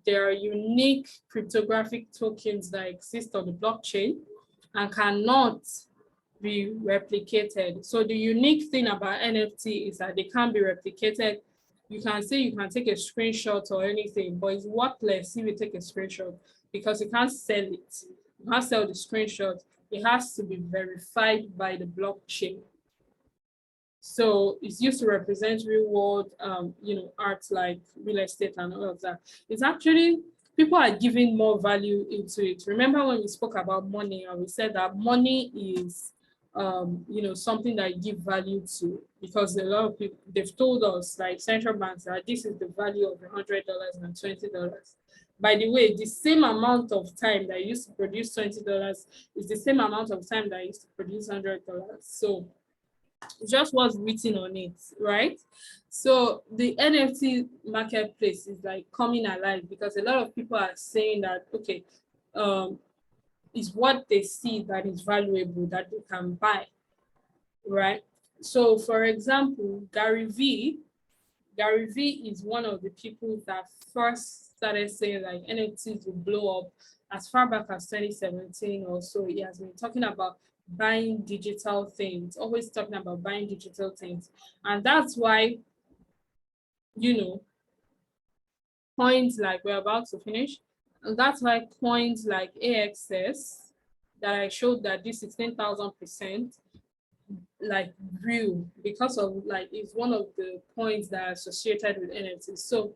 there are unique cryptographic tokens that exist on the blockchain and cannot be replicated. So the unique thing about NFT is that they can't be replicated. You can say you can take a screenshot or anything, but it's worthless if you take a screenshot because you can't sell it. You can't sell the screenshot. It has to be verified by the blockchain. So it's used to represent real world, art like real estate and all of that. It's actually, people are giving more value into it. Remember when we spoke about money and we said that money is something that you give value to, because a lot of people, they've told us, like central banks, that this is the value of $100 and $20. By the way, the same amount of time that I used to produce $20 is the same amount of time that I used to produce $100. So just what's written on it, right? So the NFT marketplace is like coming alive because a lot of people are saying that, okay, is what they see that is valuable that they can buy, right? So for example, Gary V is one of the people that first started saying like NFTs will blow up as far back as 2017 or so. He has been talking about buying digital things, always talking about buying digital things. And that's why, coins like, we're about to finish, and that's why coins like AXS that I showed that this 16,000% like grew because of like, it's one of the coins that are associated with NFTs. So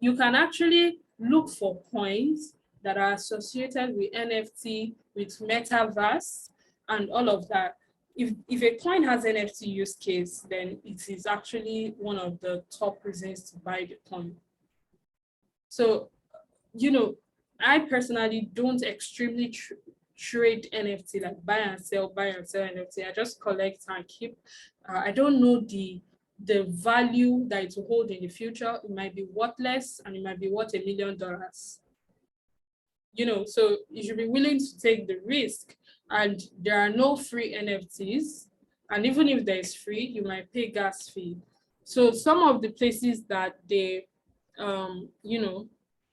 you can actually look for coins that are associated with NFT, with metaverse and all of that. If a coin has NFT use case, then it is actually one of the top reasons to buy the coin. So, I personally don't extremely trade NFT, like buy and sell NFT. I just collect and keep. I don't know the value that it will hold in the future. It might be worthless and it might be worth $1 million. So you should be willing to take the risk. And there are no free NFTs. And even if there is free, you might pay gas fee. So some of the places that they,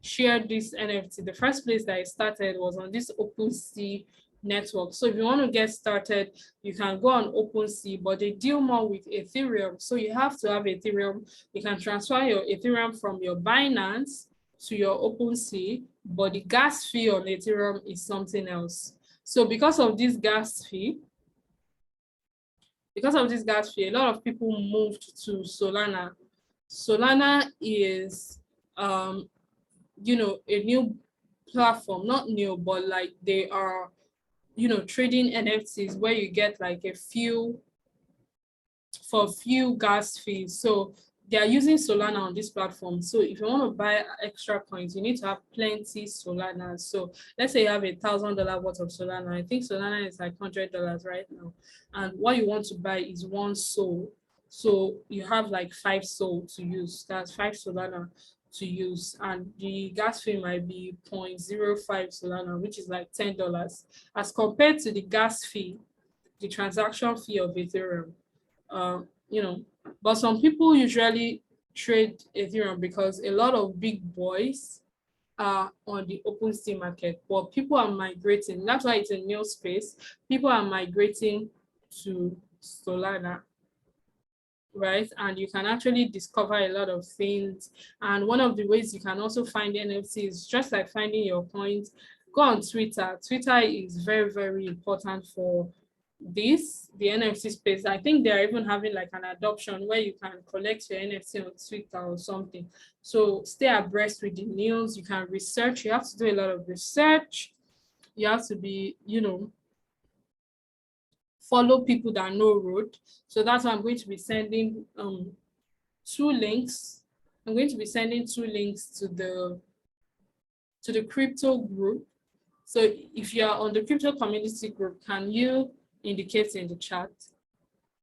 shared this NFT, the first place that I started was on this OpenSea network. So if you want to get started, you can go on OpenSea, but they deal more with Ethereum. So you have to have Ethereum. You can transfer your Ethereum from your Binance to your OpenSea, but the gas fee on Ethereum is something else. So because of this gas fee, a lot of people moved to Solana. Solana is, a new platform, not new, but like they are, trading NFTs where you get like a few gas fees. So they are using Solana on this platform. So if you want to buy extra coins, you need to have plenty Solana. So let's say you have $1,000 worth of Solana. I think Solana is like $100 right now. And what you want to buy is 1 SOL. So you have like 5 SOL to use. That's 5 Solana to use. And the gas fee might be 0.05 Solana, which is like $10. As compared to the gas fee, the transaction fee of Ethereum. But some people usually trade Ethereum because a lot of big boys are on the OpenSea market, but people are migrating. That's why it's a new space. People are migrating to Solana, right? And you can actually discover a lot of things. And one of the ways you can also find NFTs is just like finding your coins. Go on Twitter. Twitter is very, very important for the NFT space. I think they're even having like an adoption where you can collect your NFT on Twitter or something. So stay abreast with the news. You can research. You have to do a lot of research. You have to be, follow people that know road. So that's why I'm going to be sending 2 links. I'm going to be sending 2 links to the crypto group. So if you are on the crypto community group, can you indicate in the chat?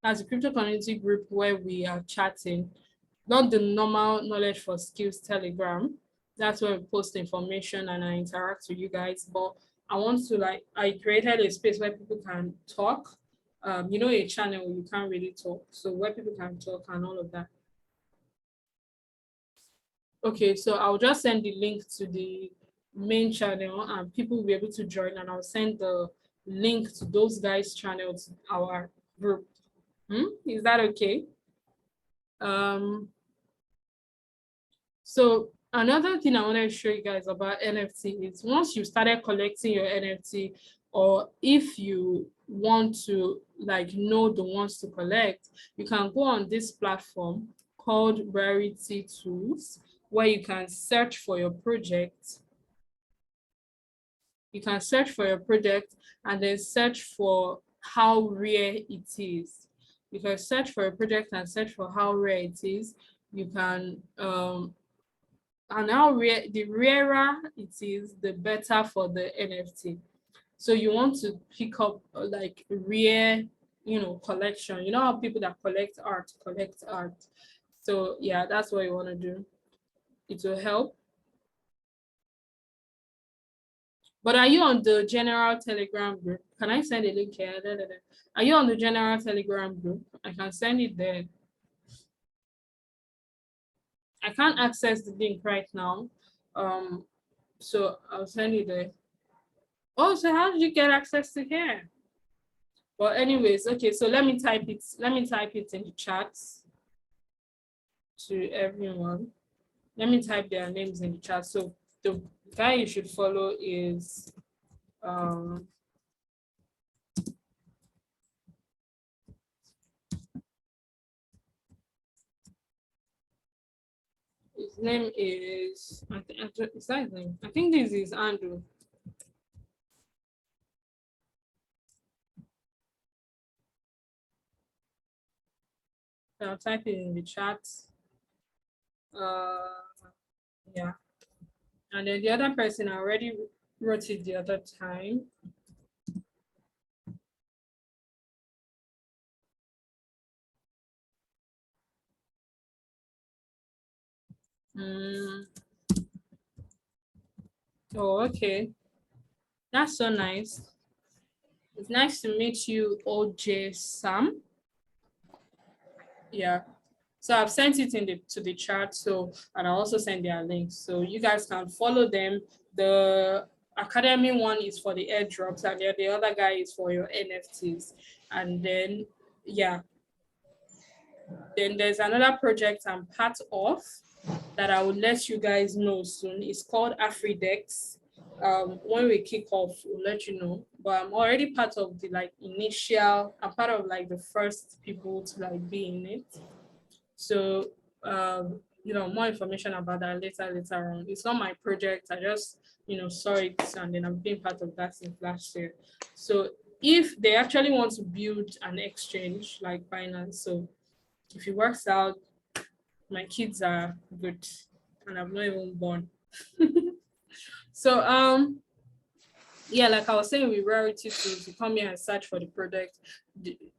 That's a crypto community group where we are chatting, not the normal knowledge for skills Telegram. That's where we post information and I interact with you guys. But I want to I created a space where people can talk. A channel where you can't really talk. So where people can talk and all of that. Okay, so I'll just send the link to the main channel and people will be able to join, and I'll send the link to those guys' channel to our group. Is that okay? So another thing I want to show you guys about NFT is once you started collecting your NFT, or if you want to know the ones to collect, you can go on this platform called Rarity Tools, where you can search for your project. You can search for your project and then search for how rare it is. You can search for a project and search for how rare it is. You can, and the rarer it is, the better for the NFT. So you want to pick up rare, collection. You know how people that collect art. So yeah, that's what you want to do. It will help. But are you on the general Telegram group? Can I send a link here? Are you on the general Telegram group? I can send it there. I can't access the link right now. So I'll send it there. Oh, so how did you get access to here? Well, anyways, okay, so let me type it in the chat to everyone. Let me type their names in the chat. So the guy you should follow is his name is, is that his name? I think this is Andrew. I'll type it in the chat. Yeah. And then the other person, I already wrote it the other time. Oh, okay. That's so nice. It's nice to meet you, OJ Sam. Yeah. So I've sent it to the chat. So, and I also send their links. So you guys can follow them. The Academy one is for the airdrops, and the other guy is for your NFTs. And then, yeah. Then there's another project I'm part of that I will let you guys know soon. It's called AfriDex. When we kick off, we'll let you know. But I'm already part of the initial, I'm part of the first people to be in it. So more information about that later on. It's not my project. I just saw it and then I've been part of that since last year. So if they actually want to build an exchange like Binance, so if it works out, my kids are good and I'm not even born. So yeah, like I was saying with Rarity Tools, you come here and search for the product.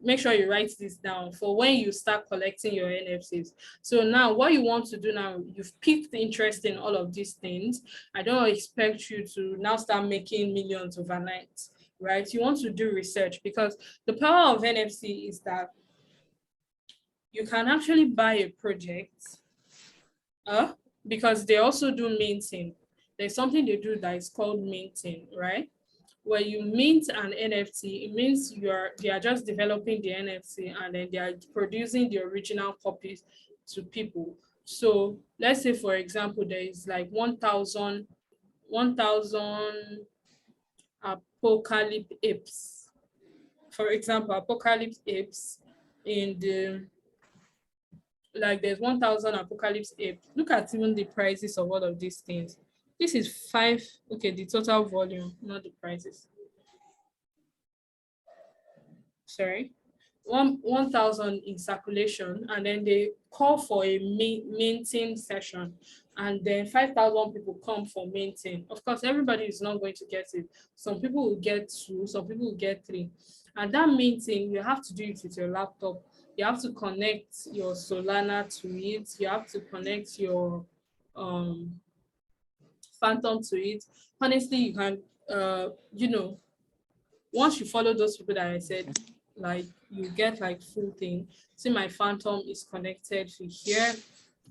Make sure you write this down for when you start collecting your NFTs. So now what you want to do now, you've piqued interest in all of these things. I don't expect you to now start making millions overnight, right? You want to do research, because the power of NFT is that you can actually buy a project because they also do minting. There's something they do that is called minting, right? When you mint an NFT, it means they are just developing the NFT and then they are producing the original copies to people. So let's say, for example, there is 1,000 apocalypse apes. for example, Apocalypse apes in the, like there's 1,000 Apocalypse apes. Look at even the prices of all of these things. This is 5, okay, the total volume, not the prices. Sorry. 1,000 in circulation, and then they call for a minting session, and then 5,000 people come for minting. Of course, everybody is not going to get it. Some people will get 2, some people will get 3. And that minting, you have to do it with your laptop. You have to connect your Solana to it. You have to connect your Phantom to it. Honestly, you can, you know, once you follow those people that I said, like you get like full thing. See, my Phantom is connected to here.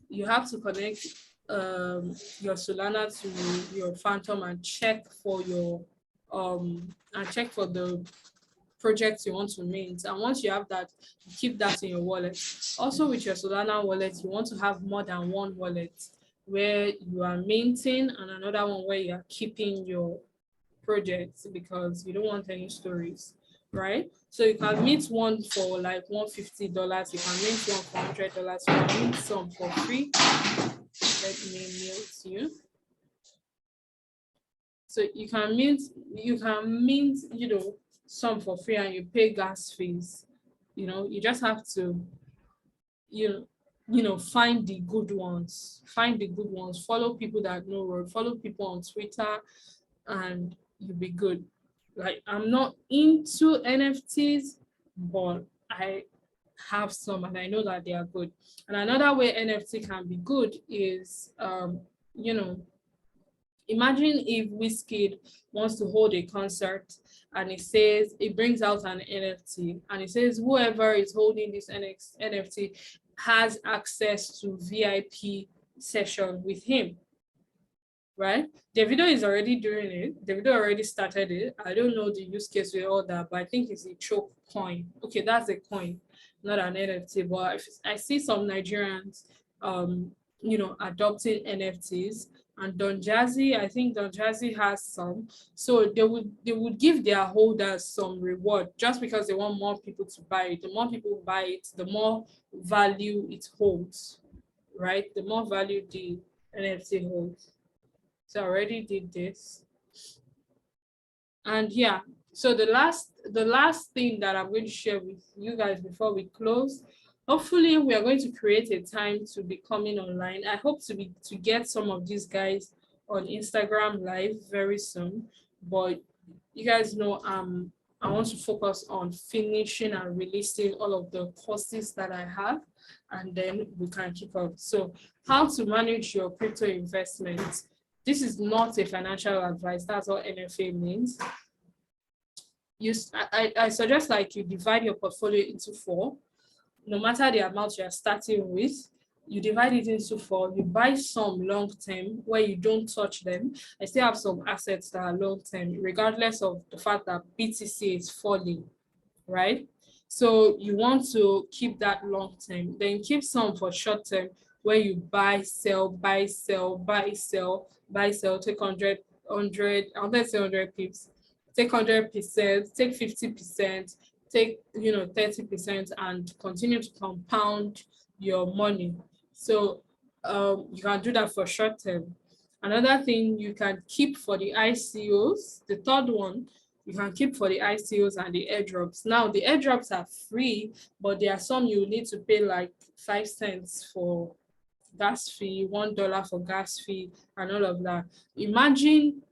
You have to connect your Solana to your Phantom and check for your the projects you want to mint. And once you have that, you keep that in your wallet. Also with your Solana wallet, you want to have more than one wallet where you are minting and another one where you are keeping your projects, because you don't want any stories, right? So you can mint one for like $150, you can mint one for $100, you can mint some for free. Let me mute you. So you can mint, you know, some for free, and you pay gas fees. You know, you just have to, you know, find the good ones, follow people that know road, follow people on Twitter, and you'll be good. Like, I'm not into NFTs, but I have some and I know that they are good. And another way NFT can be good is, you know, imagine if Wizkid wants to hold a concert and it brings out an NFT and it says whoever is holding this NFT has access to VIP session with him, right? Davido is already doing it. Davido already started it. I don't know the use case with all that, but I think it's a choke coin. Okay, that's a coin, not an NFT. But I see some Nigerians, you know, adopting NFTs. And Don Jazzy, I think Don Jazzy has some. So they would give their holders some reward just because they want more people to buy it. The more people buy it, the more value it holds, right? The more value the NFT holds. So I already did this. And yeah, so the last thing that I'm going to share with you guys before we close, hopefully we are going to create a time to be coming online. I hope to get some of these guys on Instagram live very soon, but you guys know I want to focus on finishing and releasing all of the courses that I have, and then we can keep up. So how to manage your crypto investments. This is not a financial advice. That's what NFA means. I suggest like you divide your portfolio into 4. No matter the amount you're starting with, you divide it into 4. You buy some long-term where you don't touch them. I still have some assets that are long-term, regardless of the fact that BTC is falling, right? So you want to keep that long-term. Then keep some for short-term where you buy, sell, buy, sell, buy, sell, buy, sell, take 100, I'm going to say 100 pips, take 100%, take 50%, take 30%, and continue to compound your money. So you can do that for short term. Another thing you can keep for the ICOs, the third one, you can keep for the ICOs and the airdrops. Now the airdrops are free, but there are some you need to pay like 5 cents for gas fee, $1 for gas fee, and all of that. Imagine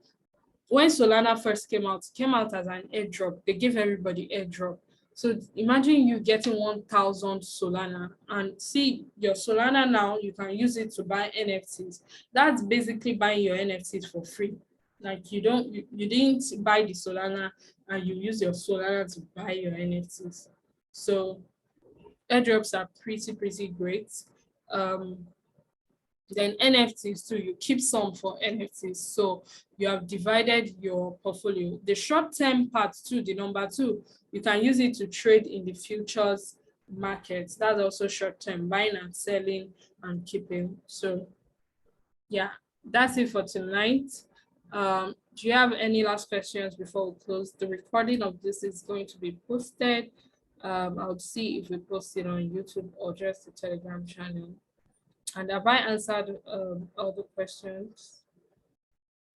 when Solana first came out as an airdrop. They gave everybody airdrop. So imagine you getting 1,000 Solana, and see your Solana now, you can use it to buy NFTs. That's basically buying your NFTs for free. Like you didn't buy the Solana and you use your Solana to buy your NFTs. So airdrops are pretty great. Then NFTs too, you keep some for NFTs. So you have divided your portfolio. The short-term part too, the number 2, you can use it to trade in the futures markets. That's also short-term, buying and selling and keeping. So yeah, that's it for tonight. Do you have any last questions before we close? The recording of this is going to be posted. I'll see if we post it on YouTube or just the Telegram channel. And have I answered all the questions?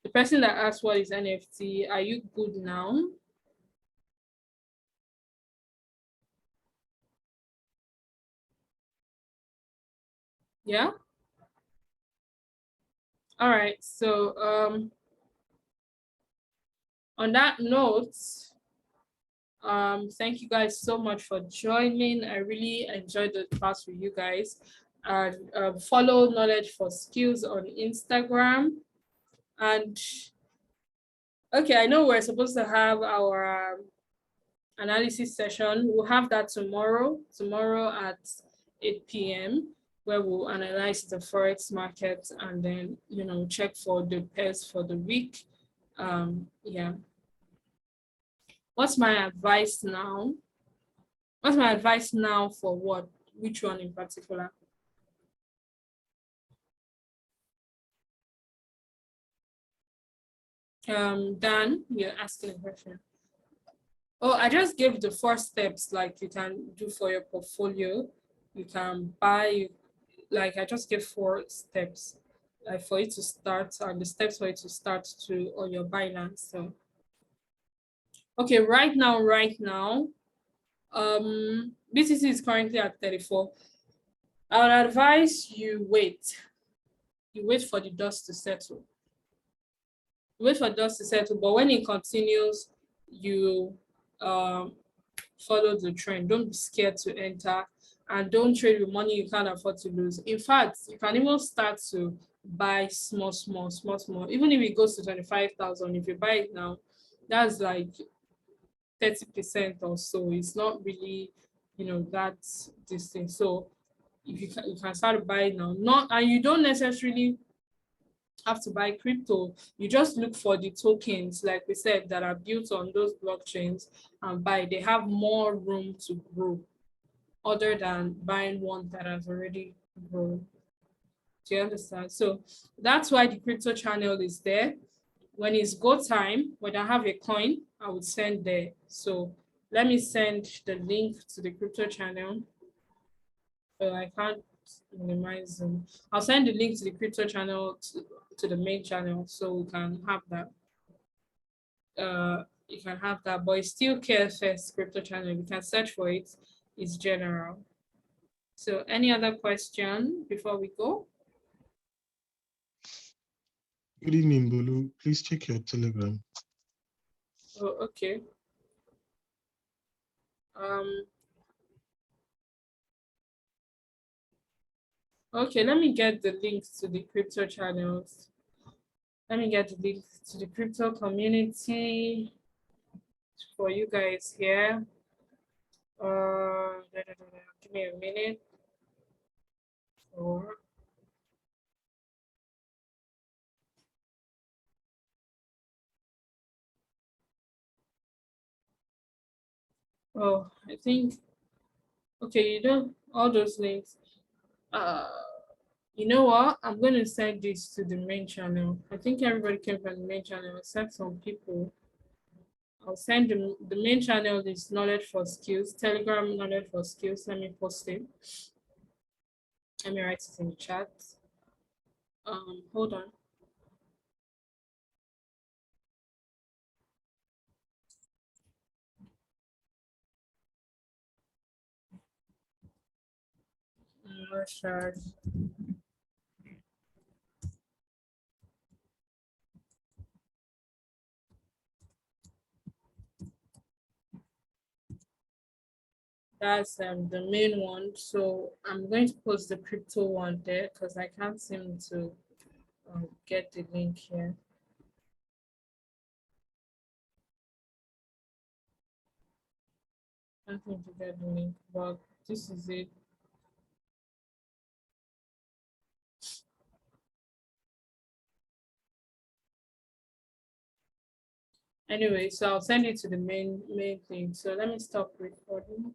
The person that asked what is NFT, are you good now? Yeah? All right, so on that note, thank you guys so much for joining. I really enjoyed the class with you guys. And follow Knowledge for Skills on Instagram. And okay, I know we're supposed to have our analysis session. We'll have that tomorrow at 8 p.m. where we'll analyze the Forex market and then, you know, check for the pairs for the week. Yeah. What's my advice now? What's my advice now for what? Which one in particular? Dan, you're asking a question. Oh, I just gave the 4 steps like you can do for your portfolio. You can buy, like I just gave 4 steps like for you to start, and the steps for you to start to on your Binance. So okay, right now, BTC is currently at 34. I would advise you wait. You wait for the dust to settle. You wait for dust to settle, but when it continues, you follow the trend. Don't be scared to enter, and don't trade with money you can't afford to lose. In fact, you can even start to buy small. Even if it goes to 25,000, if you buy it now, that's like 30% or so. It's not really, you know, that's this thing. So if you can start buying now, and you don't necessarily have to buy crypto. You just look for the tokens, like we said, that are built on those blockchains and buy. They have more room to grow other than buying one that has already grown. Do you understand? So that's why the crypto channel is there. When it's go time, when I have a coin, I would send there. So let me send the link to the crypto channel. So I can't minimize them. I'll send the link to the crypto channel to the main channel so we can have that. You can have that, but it's still KFS crypto channel. You can search for it. It's general. So any other question before we go? Good evening, Bolu. Please check your Telegram. Oh, okay. Okay, let me get the links to the crypto channels. Let me get the link to the crypto community for you guys here. Give me a minute. Oh, I think, okay, you know, all those links. You know what? I'm going to send this to the main channel. I think everybody came from the main channel except some people. I'll send them. The main channel is Knowledge for Skills, Telegram Knowledge for Skills. Let me post it. Let me write it in the chat. Hold on. Richard. That's the main one. So I'm going to post the crypto one there because I can't seem to get the link here. I can't seem to get the link, but this is it. Anyway, so I'll send it to the main thing. So let me stop recording.